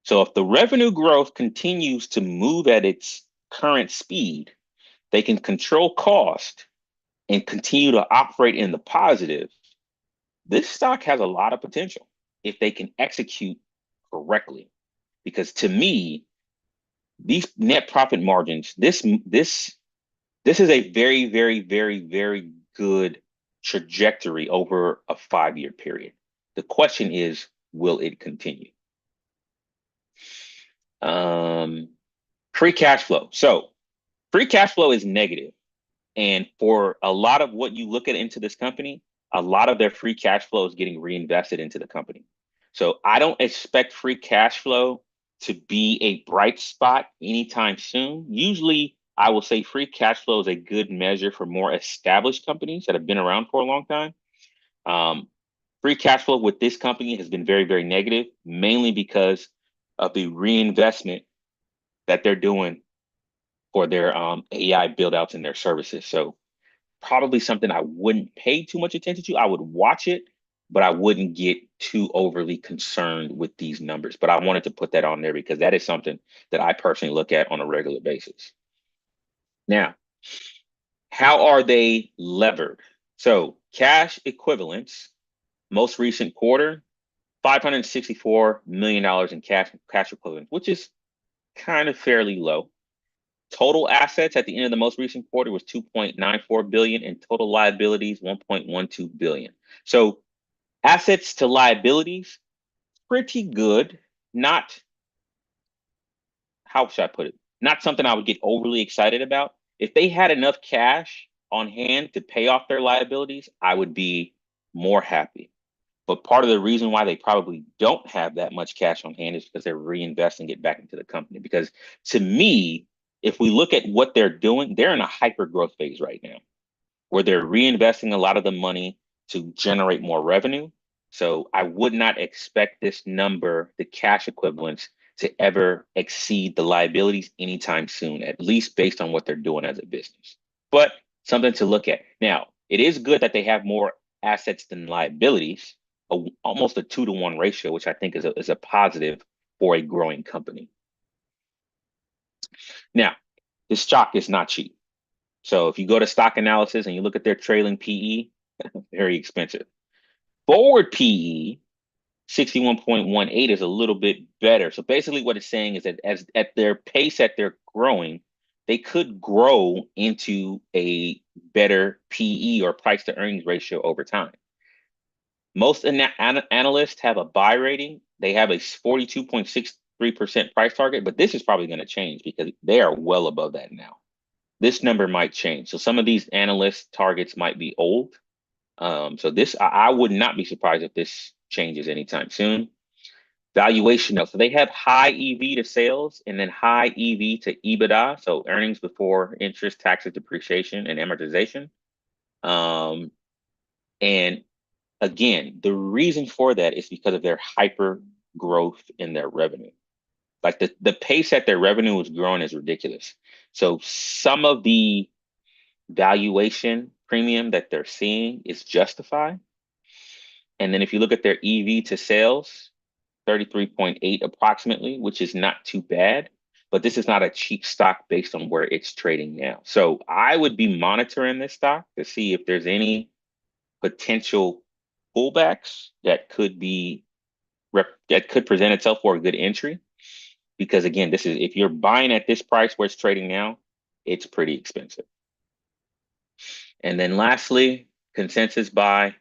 So if the revenue growth continues to move at its current speed, they can control cost and continue to operate in the positive. This stock has a lot of potential if they can execute correctly. Because to me, these net profit margins, this is a very, very, very, very good trajectory over a 5-year period. The question is, will it continue? Free cash flow. So free cash flow is negative. And for a lot of what you look at into this company, a lot of their free cash flow is getting reinvested into the company. So I don't expect free cash flow to be a bright spot anytime soon. Usually, I will say free cash flow is a good measure for more established companies that have been around for a long time. Free cash flow with this company has been very, very negative, mainly because of the reinvestment that they're doing for their AI build outs and their services. So probably something I wouldn't pay too much attention to. I would watch it, but I wouldn't get too overly concerned with these numbers. But I wanted to put that on there because that is something that I personally look at on a regular basis. Now, how are they levered? So cash equivalents, most recent quarter, $564 million in cash equivalents, which is kind of fairly low. Total assets at the end of the most recent quarter was 2.94 billion and total liabilities 1.12 billion. So assets to liabilities, pretty good. Not, how should I put it? Not something I would get overly excited about. If they had enough cash on hand to pay off their liabilities, I would be more happy. But part of the reason why they probably don't have that much cash on hand is because they're reinvesting it back into the company. Because to me, if we look at what they're doing, they're in a hyper growth phase right now where they're reinvesting a lot of the money to generate more revenue. So I would not expect this number, the cash equivalents, to ever exceed the liabilities anytime soon, at least based on what they're doing as a business. But something to look at. Now, it is good that they have more assets than liabilities, almost a 2-to-1 ratio, which I think is a positive for a growing company. Now, this stock is not cheap. So if you go to stock analysis and you look at their trailing PE, very expensive. Forward PE, 61.18 is a little bit better. So basically what it's saying is that as at their pace that they're growing, they could grow into a better PE or price to earnings ratio over time. Most analysts have a buy rating. They have a 42.63% price target, but this is probably going to change because they are well above that now. This number might change. So some of these analyst targets might be old. So this, I would not be surprised if this changes anytime soon. Valuation though, so they have high EV to sales and then high EV to EBITDA, so earnings before interest, taxes, depreciation, and amortization. And again, the reason for that is because of their hyper growth in their revenue. Like the pace at their revenue is growing is ridiculous. So some of the valuation premium that they're seeing is justified. And then if you look at their EV to sales, 33.8 approximately, which is not too bad, but this is not a cheap stock based on where it's trading now. So I would be monitoring this stock to see if there's any potential pullbacks that could be that could present itself for a good entry. Because again, this is if you're buying at this price where it's trading now, it's pretty expensive. And then lastly, consensus buy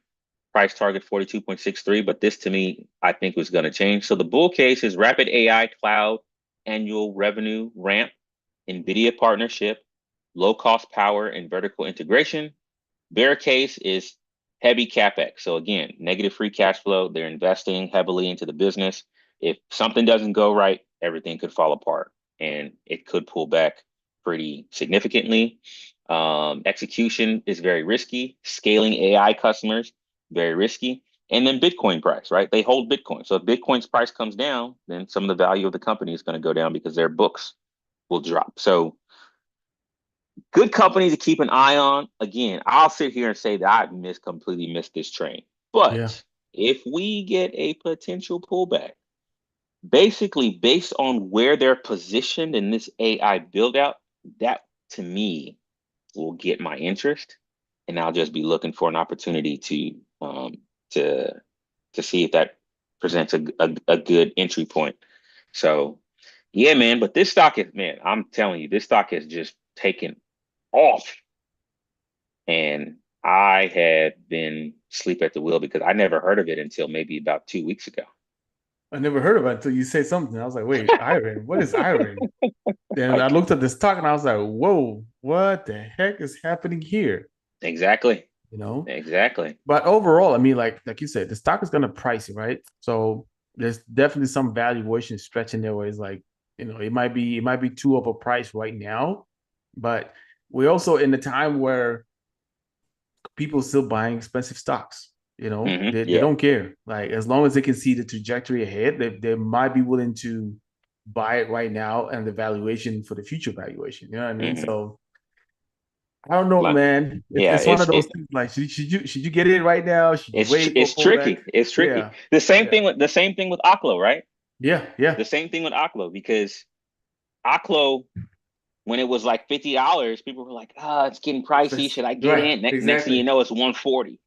price target 42.63, but this to me, I think was going to change. So the bull case is rapid AI cloud annual revenue ramp, NVDA partnership, low cost power and vertical integration. Bear case is heavy capex. So again, negative free cash flow. They're investing heavily into the business. If something doesn't go right, everything could fall apart and it could pull back pretty significantly. Execution is very risky. Scaling AI customers, very risky. And then Bitcoin price, right? They hold Bitcoin. So if Bitcoin's price comes down, then some of the value of the company is going to go down because their books will drop. So good company to keep an eye on. Again, I'll sit here and say that completely missed this train. Yeah. But if we get a potential pullback, basically based on where they're positioned in this AI build out, that to me will get my interest. And I'll just be looking for an opportunity to to see if that presents a good entry point. So yeah, man. But this stock is, man, I'm telling you, this stock has just taken off. And I had been asleep at the wheel because I never heard of it until maybe about 2 weeks ago. I never heard about it until you say something. I was like, wait, IREN? What is IREN? Then I Like, looked at this stock and I was like, whoa, what the heck is happening here? exactly. You know? Exactly. But overall, I mean, like you said, the stock is gonna price it, right? So there's definitely some valuation stretching there where it's like, it might be too up a price right now, but we're also in the time where people still buying expensive stocks. They Yeah. don't care. Like as long as they can see the trajectory ahead, they might be willing to buy it right now and the valuation for the future valuation. You know what I mean? hmm So I don't know, My, man. It's, yeah, it's one of those things. Like, should you get in right now? Should you wait for a it's pullback? tricky. It's tricky. Yeah, The yeah, same thing with Oklo, right? yeah, yeah. The same thing with Oklo because Oklo, when it was like $50, people were like, "Ah, it's getting pricey. Should I get Right, in?" Next thing you exactly. know, it's 140.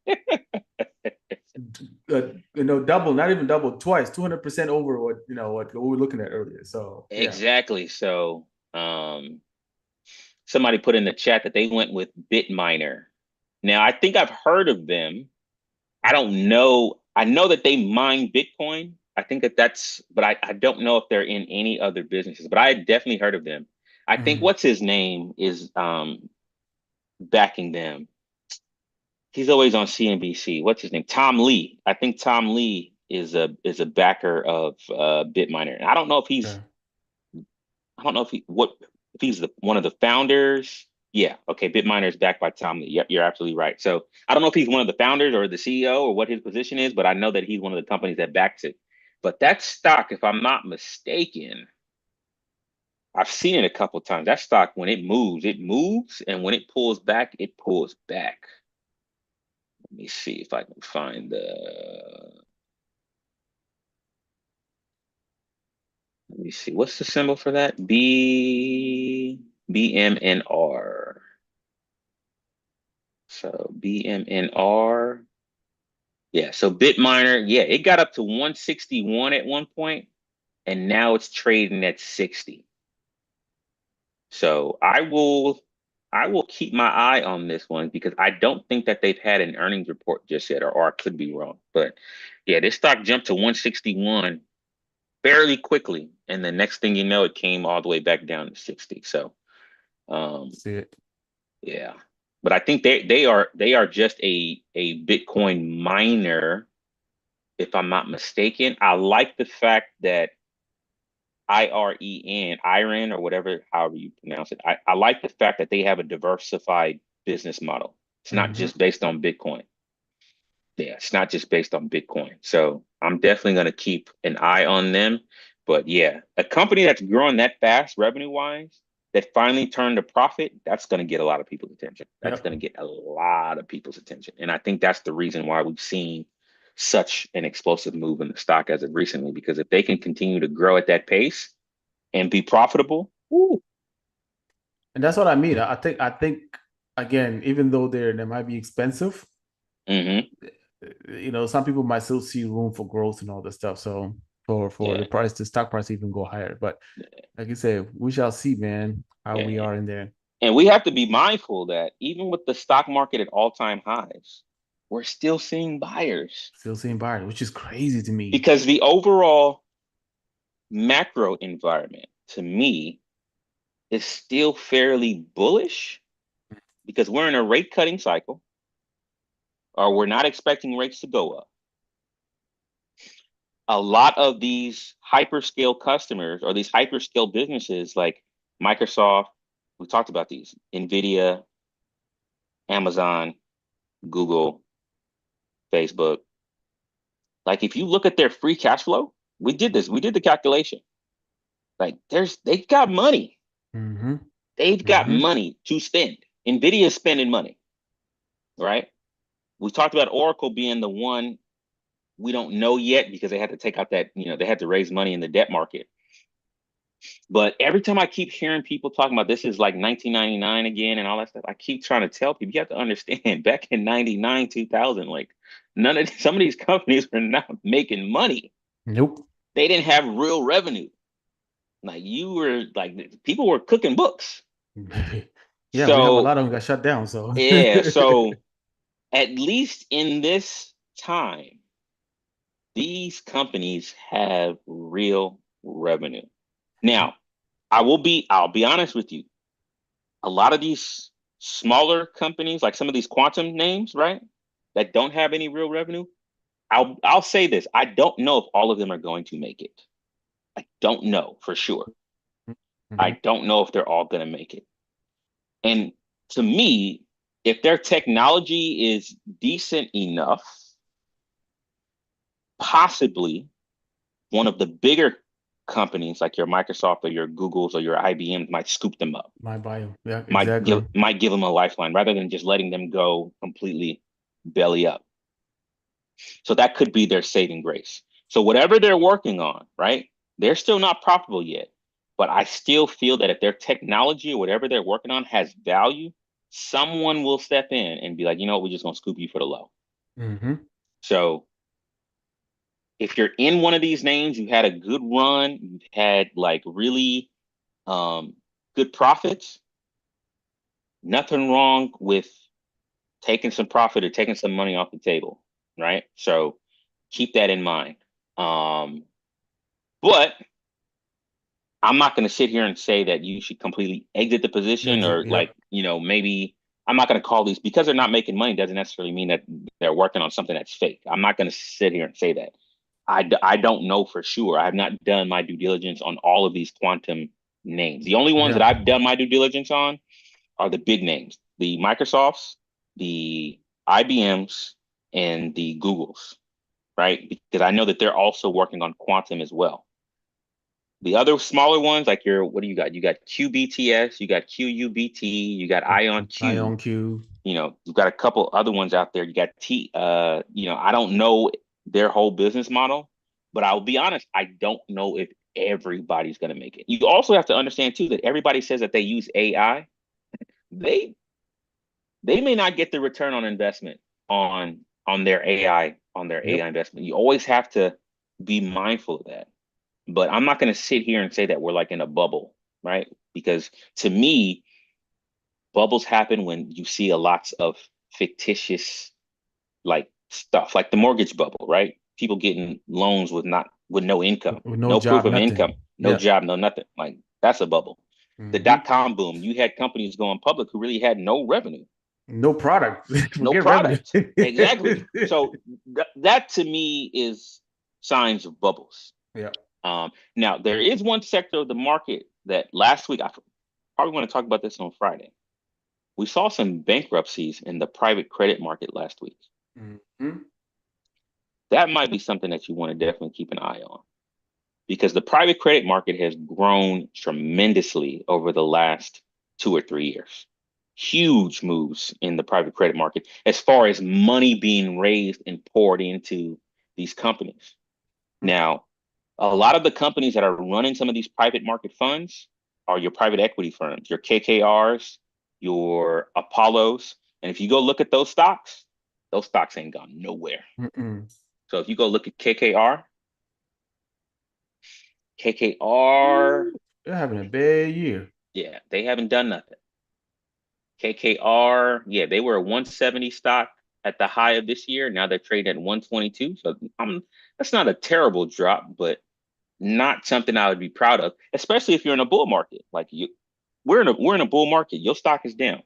Double, not even double, twice, 200% over what we were looking at earlier. So yeah. Exactly. So, somebody put in the chat that they went with Bitminer. Now, I think I've heard of them. I don't know. I know that they mine Bitcoin. I think but I don't know if they're in any other businesses, but I had definitely heard of them. I think Mhm. what's his name is backing them. He's always on CNBC. What's his name? Tom Lee. I think Tom Lee is a backer of Bitminer. And Yeah. I don't know if if he's one of the founders. Yeah, okay. Bitminer is backed by Tom Lee. Yep, you're absolutely right. So I don't know if he's one of the founders or the CEO or what his position is, but I know that he's one of the companies that backs it. But that stock, if I'm not mistaken, I've seen it a couple of times. That stock, when it moves, and when it pulls back, it pulls back. Let me see if I can find the. Let me see. What's the symbol for that? BMNR. So BMNR. Yeah, so Bitminer, yeah, it got up to 161 at one point, and now it's trading at 60. So I will keep my eye on this one because I don't think that they've had an earnings report just yet, or I could be wrong. But yeah, this stock jumped to 161 fairly quickly, and the next thing you know, it came all the way back down to 60. So See it. yeah. But I think they are just a Bitcoin miner, if I'm not mistaken. I like the fact that IREN or whatever, however you pronounce it. I like the fact that they have a diversified business model. It's not Mhm. just based on Bitcoin. Yeah, it's not just based on Bitcoin. So I'm definitely going to keep an eye on them. But yeah, a company that's growing that fast revenue wise, that finally turned a profit, that's going to get a lot of people's attention. That's going to Yep. get a lot of people's attention. And I think that's the reason why we've seen such an explosive move in the stock as of recently, because if they can continue to grow at that pace and be profitable, woo, And that's what I mean. I think again, even though they might be expensive, hmm some people might still see room for growth and all this stuff. So for yeah. the stock price to even go higher. But like you said, we shall see, man, how we Yeah. are in there. And we have to be mindful that even with the stock market at all-time highs, we're still seeing buyers Still seeing buyers, which is crazy to me. because the overall macro environment to me is still fairly bullish because we're in a rate cutting cycle or we're not expecting rates to go up. A lot of these hyperscale customers or these hyperscale businesses like Microsoft, we talked about these, NVIDIA, Amazon, Google, Facebook. Like if you look at their free cash flow, we did the calculation. Like they've got money. Mm-hmm. They've got Mm-hmm. money to spend. NVIDIA is spending money, right? We talked about Oracle being the one we don't know yet because they had to take out that, they had to raise money in the debt market. But every time I keep hearing people talking about this is like 1999 again and all that stuff, I keep trying to tell people you have to understand back in 99, 2000, like some of these companies were not making money. Nope. They didn't have real revenue. Like you were like people were cooking books. Yeah, we have a So lot of them got shut down. So yeah, so at least in this time, these companies have real revenue. Now, I'll be honest with you. A lot of these smaller companies, like some of these quantum names, right, that don't have any real revenue, I'll say this. I don't know if all of them are going to make it. I don't know for sure. I Mhm. don't know if they're all going to make it. And to me, if their technology is decent enough, possibly one of the bigger companies like your Microsoft or your Googles or your IBMs might scoop them up, My bio. Yeah, exactly. might give them a lifeline rather than just letting them go completely belly up. So that could be their saving grace. So whatever they're working on, right? They're still not profitable yet, but I still feel that if their technology or whatever they're working on has value, someone will step in and be like, you know what, we're just gonna scoop you for the low. Mm-hmm. So if you're in one of these names, you had a good run, you've had like really um, good profits, nothing wrong with taking some profit or taking some money off the table, right? So keep that in mind. Um, but I'm not going to sit here and say that you should completely exit the position Exit. or like, Yep. maybe I'm not going to call these because they're not making money doesn't necessarily mean that they're working on something that's fake. I'm not going to sit here and say that. I don't know for sure. I have not done my due diligence on all of these quantum names. The only ones that Yeah. I've done my due diligence on are the big names, the Microsofts, the IBMs, and the Googles, right? Because I know that they're also working on quantum as well. The other smaller ones, like what do you got? You got QBTS, you got QUBT, you got Ion Q. Ion Q. You've got a couple other ones out there. You got I don't know their whole business model, but I'll be honest, I don't know if everybody's going to make it. You also have to understand too that everybody says that they use AI. They they may not get the return on investment on their AI Yep. investment. You always have to be mindful of that. But I'm not going to sit here and say that we're like in a bubble, right? Because to me, bubbles happen when you see a lots of fictitious like stuff, like the mortgage bubble, right? People getting loans with no income, With no no proof job, of income, nothing. no Yeah. job, no nothing. Like that's a bubble. The Mm-hmm. dot-com boom, you had companies going public who really had no revenue, No product. no Forget revenue. product. Exactly. So that to me is signs of bubbles. Yeah. Now there is one sector of the market that last week I probably want to talk about this on Friday. We saw some bankruptcies in the private credit market last week. Mm-hmm. that might be something that you want to definitely keep an eye on because the private credit market has grown tremendously over the last 2 or 3 years. Huge moves in the private credit market as far as money being raised and poured into these companies. Now, a lot of the companies that are running some of these private market funds are your private equity firms, your KKRs, your Apollos. And if you go look at those stocks ain't gone nowhere. Mm-mm. So if you go look at KKR, They're having a bad year. yeah, they haven't done nothing. KKR, yeah, they were a 170 stock at the high of this year. Now they're trading at 122. So that's not a terrible drop, but not something I would be proud of, especially if you're in a bull market. Like we're in a bull market. Your stock is down.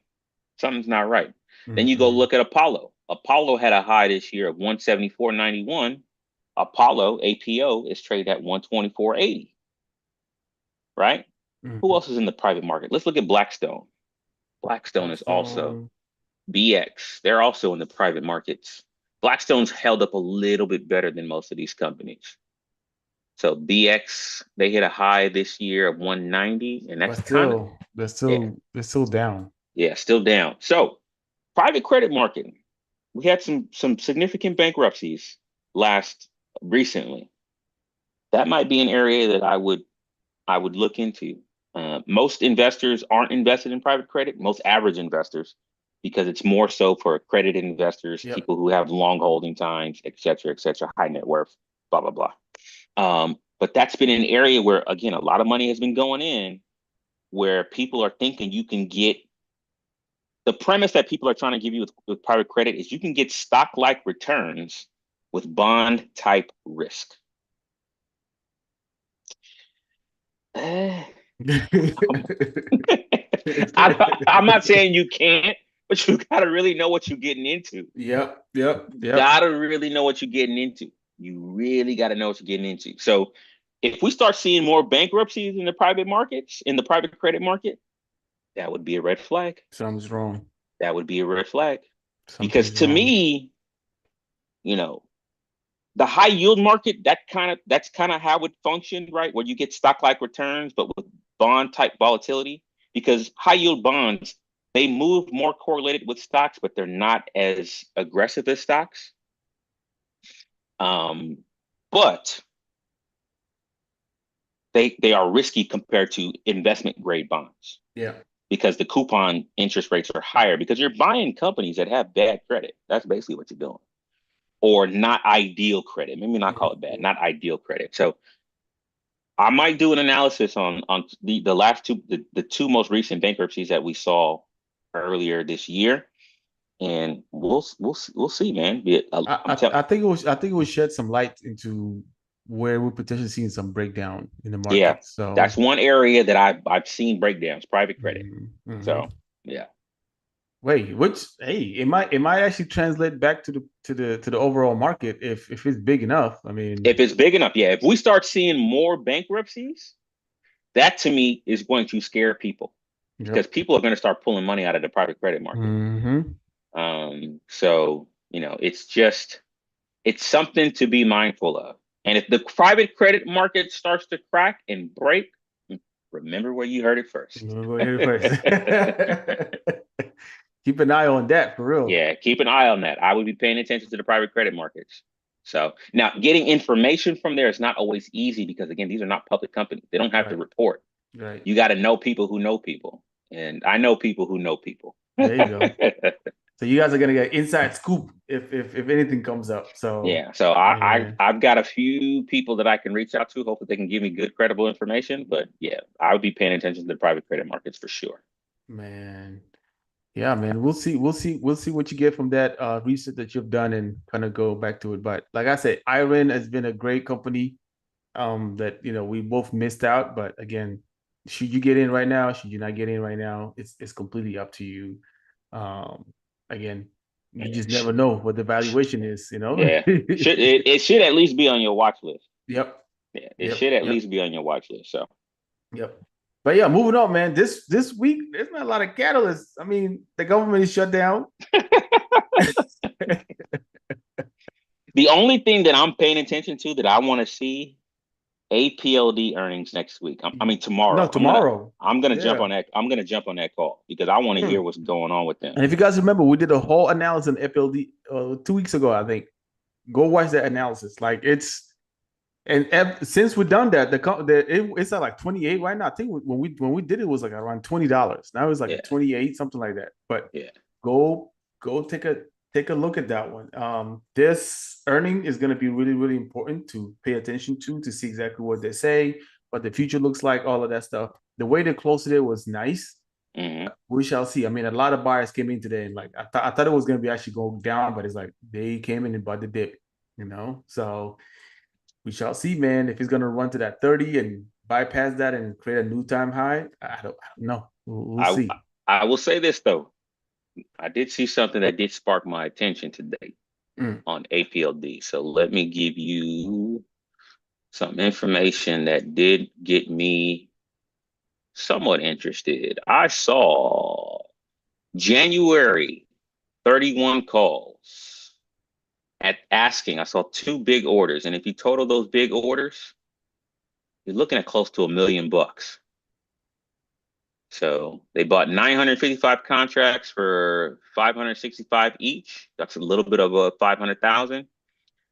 Something's not right. Then you go Mm-mm. look at Apollo. Apollo had a high this year of 174.91. Apollo APO is traded at 124.80. Right? Who Mm-hmm. else is in the private market? Let's look at Blackstone. Blackstone is also Blackstone. BX. They're also in the private markets. Blackstone's held up a little bit better than most of these companies. So BX, they hit a high this year of 190, and But that's kind of, still, they're yeah, still they're still down. yeah, still down. So private credit market, we had some significant bankruptcies last recently. That might be an area that I would look into. Most investors aren't invested in private credit, most average investors, because it's more so for accredited investors, Yep. people who have long holding times, et cetera, high net worth, blah, blah, blah. But that's been an area where, again, a lot of money has been going in where people are thinking you can get the premise that people are trying to give you with private credit is you can get stock like returns with bond type risk. Eh, I'm not saying you can't, but you got to really know what you're getting into. Yep. Yep. Yep. Got to really know what you're getting into. You really got to know what you're getting into. So if we start seeing more bankruptcies in the private markets, in the private credit market, that would be a red flag. Something's wrong. That would be a red flag. Because Something's to wrong. me, you know, the high yield market, that's kind of how it functioned, right? Where you get stock like returns, but with bond type volatility. Because high yield bonds, they move more correlated with stocks, but they're not as aggressive as stocks. Um, but they are risky compared to investment grade bonds Yeah. because the coupon interest rates are higher because you're buying companies that have bad credit. That's basically what you're doing. Or not ideal credit. Maybe not call it bad, Mhm. not ideal credit. So I might do an analysis on the last the two most recent bankruptcies that we saw earlier this year, and we'll see, man. I'm telling. I think it will shed some light into where we're potentially seeing some breakdown in the Yeah, market. So that's one area that I've seen breakdowns, private credit. mhm. So yeah, Wait, which hey, it might actually translate back to the overall market if it's big enough. I mean, if it's big enough, yeah. If we start seeing more bankruptcies, that to me is going to scare people because yep. people are going to start pulling money out of the private credit market. Hmm. So it's something to be mindful of. And if the private credit market starts to crack and break, remember where you heard it first. We'll go here first. Keep an eye on that for real. Yeah, keep an eye on that. I would be paying attention to the private credit markets. So now getting information from there is not always easy because again, these are not public companies. They don't have to Right, report. right. You got to know people who know people. And I know people who know people. There you go. So you guys are gonna get inside scoop if anything comes up. So Yeah, so yeah, I've got a few people that I can reach out to. Hopefully, they can give me good, credible information. But yeah, I would be paying attention to the private credit markets for sure. man. Yeah, man. We'll see. We'll see. We'll see what you get from that research that you've done and kind of go back to it. But like I said, IREN has been a great company. That we both missed out. But again, should you get in right now? Should you not get in right now? It's completely up to you. Um, again, you just Yeah, never know what the valuation is. yeah. It should at least be on your watch list. Yep. Yeah, it Yep. should at Yep. least be on your watch list. So Yep. But yeah, moving on, man. This week there's not a lot of catalysts. I mean, the government is shut down. The only thing that I'm paying attention to that I want to see APLD earnings next week. I mean No, tomorrow. tomorrow. I'm gonna jump Yeah. on that. I'm gonna jump on that call because I want to hear Mm. what's going on with them. And if you guys remember, we did a whole analysis on FLD 2 weeks ago, I think. Go watch that analysis. Like it's since we've done that, it's at like 28 right now. I think when we did it, it was like around $20. Now it's like Yeah, a 28, something like that. But yeah. go take a look at that one. This earning is going to be really really important to pay attention to see exactly what they say, what the future looks like, all of that stuff. The way they closed it was nice. Hmm. We shall see. I mean, a lot of buyers came in today, and like I thought it was going to be actually going down, but it's like they came in and bought the dip, So we shall see, man. If he's going to run to that 30 and bypass that and create a new time high, I don't know. We'll I see. I will say this though. I did see something that did spark my attention today Mm. on APLD. So let me give you some information that did get me somewhat interested. I saw January 31 calls at asking. I saw two big orders. And if you total those big orders, you're looking at close to $1 million. So they bought 955 contracts for 565 each. That's a little bit of a 500,000.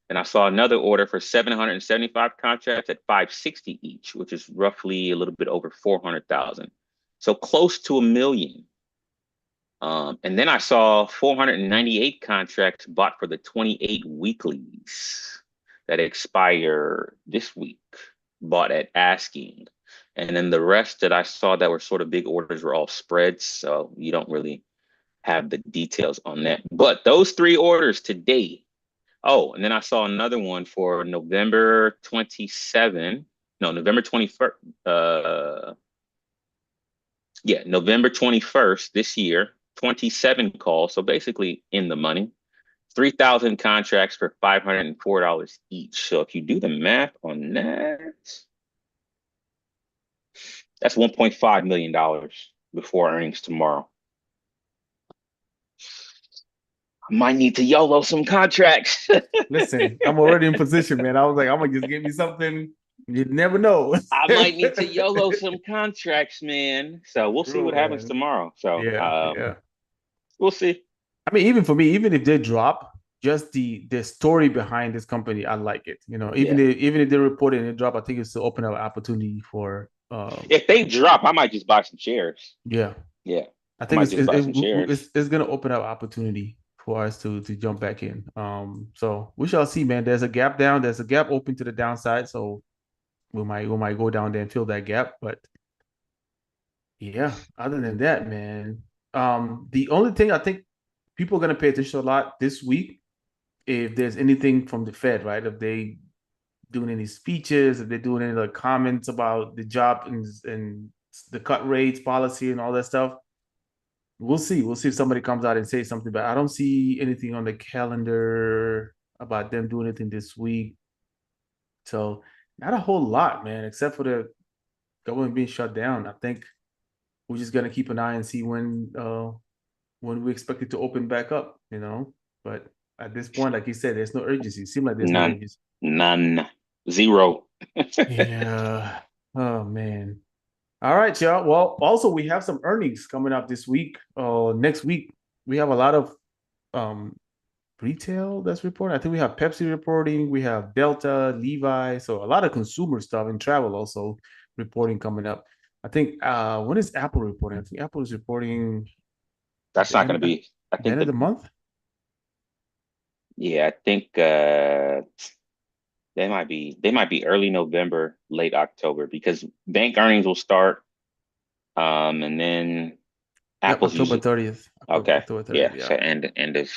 And I saw another order for 775 contracts at 560 each, which is roughly a little bit over 400,000. So close to a million. And then I saw 498 contracts bought for the 28 weeklies that expire this week, bought at asking. And then the rest that I saw that were sort of big orders were all spreads. So you don't really have the details on that. But those three orders today. Oh, and then I saw another one for November 27. No, November 21st. Yeah, November 21st this year, 27 calls. So basically in the money. 3,000 contracts for $504 each. So if you do the math on that, that's $1.5 million before earnings tomorrow. I might need to YOLO some contracts. Listen, I'm already in position, man. I was like, I'm gonna just give me something. You never know. I might need to YOLO some contracts, man. So we'll see True, what happens man. tomorrow. So Yeah, yeah. we'll see. I mean, even for me, even if they drop, just the story behind this company, I like it. Yeah. Even if they report it and they drop, I think it's to open up an opportunity for If they drop, I might just buy some shares. yeah. Yeah. I I think might just buy some shares. it's gonna open up opportunity for us to jump back in. So we shall see, man. There's a gap down, there's a gap open to the downside, so we might go down there and fill that gap. But yeah, other than that, man, the only thing I think people are gonna pay attention a lot this week, if there's anything from the Fed, right? If they doing any speeches, if they're doing any like comments about the job and the cut rates policy and all that stuff. We'll see. We'll see if somebody comes out and says something, but I don't see anything on the calendar about them doing anything this week. So not a whole lot, man, except for the government being shut down. I think we're just gonna keep an eye and see when we expect it to open back up. But at this point, like you said, there's no urgency. It seems like there's no None. urgency. None. Zero. Yeah. Oh man. All right, y'all. Well, also we have some earnings coming up this week. Next week we have a lot of um retail that's reporting. I think we have Pepsi reporting, we have Delta, Levi, so a lot of consumer stuff and travel also reporting coming up. I think when is Apple reporting? I think Apple is reporting at That's the not going end to be, I the think end of the month. yeah, I think they might be early November, late October because bank earnings will start. And then Yep, Apple's October usually 30th. okay. October 30th, Yeah, yeah. so end of.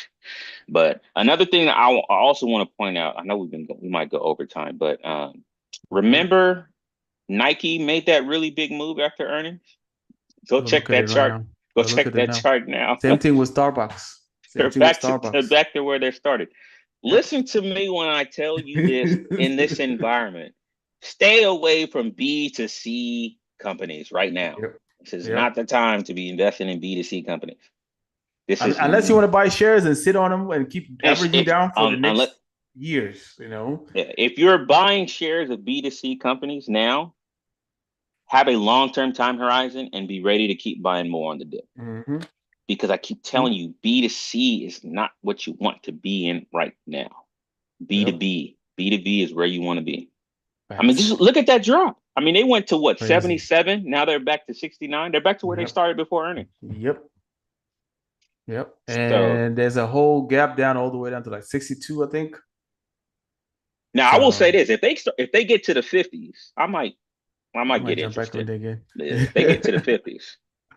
But another thing that I also want to point out, I know we might go over time, but Okay. remember Nike made that really big move after earnings. Go Go look check at it that right chart. now. Go Go look check at it that now. chart now. Same thing with Starbucks. Same They're thing with back to Starbucks. back to where they started. Yep. Listen to me when I tell you this in this environment. Stay away from B to C companies right now. Yep. This is not Yep. the time to be investing in B to C companies. This is Unless you want to buy shares and sit on them and keep it's, averaging it's down for the unless next years, you know. If you're buying shares of B2C companies now, have a long-term time horizon and be ready to keep buying more on the dip. Mm-hmm. Because I keep telling you, B2C is not what you want to be in right now. Yep. B2B, B2B is where you want to be. I mean, Facts. just look at that drop. I mean, they went to what, Crazy. 77? Now they're back to 69. They're back to where they Yep. started before earnings. Yep. Yep. So And there's a whole gap down all the way down to like 62, I think. now I will say So this: if they get to the 50s, I I might might get jump back on interested it again. if they get to the 50s.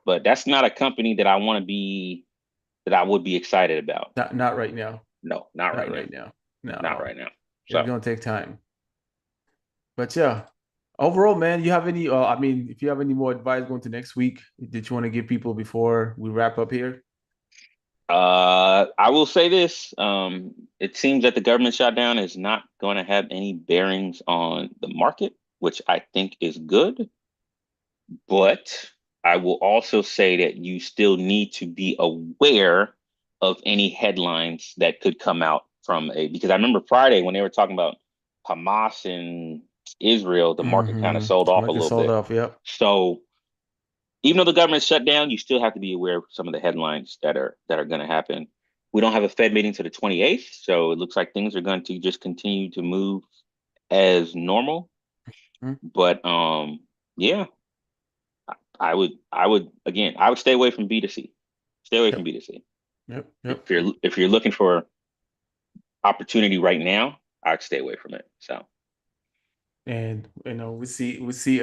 But that's not a company that I want to be that I would be excited about. Not right now. No, not Not right now. right now. Not No. right now. It's So gonna take time. But yeah. Overall, man, you have any I mean, if you have any more advice going to next week that you want to give people before we wrap up here? I will say this. It seems that the government shutdown is not going to have any bearings on the market, which I think is good. But I will also say that you still need to be aware of any headlines that could come out from because I remember Friday when they were talking about Hamas and Israel, the market kind of Mm-hmm. sold off a Market little sold bit. off, yep. So even though the government shut down, you still have to be aware of some of the headlines that are going to happen. We don't have a Fed meeting to the 28th, so it looks like things are going to just continue to move as normal. Mm-hmm. But yeah, I would again, I would stay away from B2C. Stay away from Yep. B2C. Yep. If Yep. you're looking for opportunity right now, I'd stay away from it. So And we see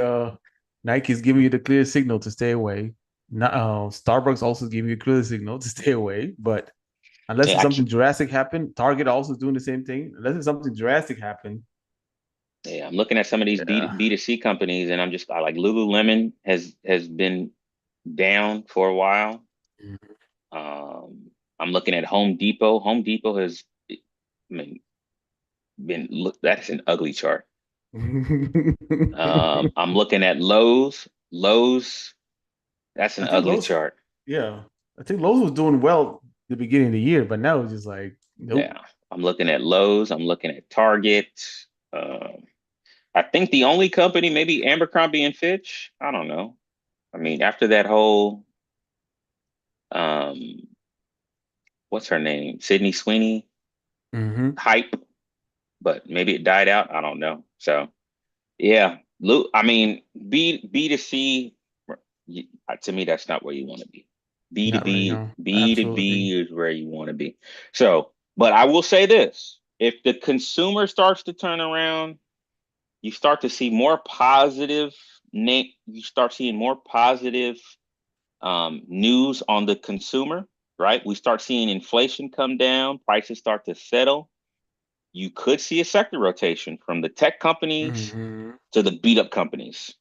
Nike's giving you the clear signal to stay away. Not Starbucks also giving you a clear signal to stay away. But unless yeah, it's something drastic happen, Target also doing the same thing. Unless it's something drastic happen, I'm looking at some of these yeah. B2C companies, and I like Lululemon has been down for a while. I'm looking at Home Depot. Home Depot has, I mean, been look. That's an ugly chart. I'm looking at Lowe's. Lowe's, that's I an think ugly Lowe's, chart. yeah, I think Lowe's was doing well the beginning of the year, but now it's just like nope. Yeah, I'm looking at Lowe's. I'm looking at Target. Um, I think the only company, maybe Abercrombie and Fitch. I don't know. I mean, after that whole, um, what's her name, Sydney Sweeney Mm-hmm. hype, but maybe it died out. I don't know. So yeah, I mean, B2C, to me, that's not where you want to be. B to Not right B, now. B to Absolutely B is where you want to be. So, but I will say this: if the consumer starts to turn around, you start to see more positive. You start seeing more positive news on the consumer. Right? We start seeing inflation come down, prices start to settle. You could see a sector rotation from the tech companies mm-hmm. to the beat up companies.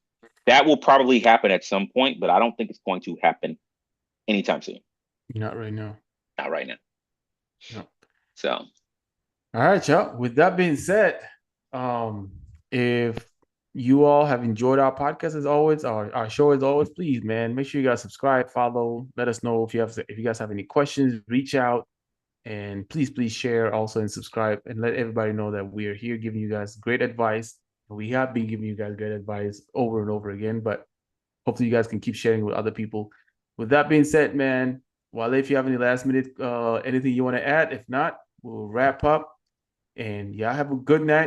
That will probably happen at some point, but I don't think it's going to happen anytime soon. Not right now. Not right now. No. So All right, y'all. With that being said, um, if you all have enjoyed our podcast as always, our show as always, please, man, make sure you guys subscribe, follow, let us know if you guys have any questions, reach out, and please share also and subscribe and let everybody know that we are here giving you guys great advice. We have been giving you guys great advice over and over again, but hopefully you guys can keep sharing with other people. With that being said, man, Wale, if you have any last minute anything you want to add, if not, we'll wrap up. And y'all have a good night.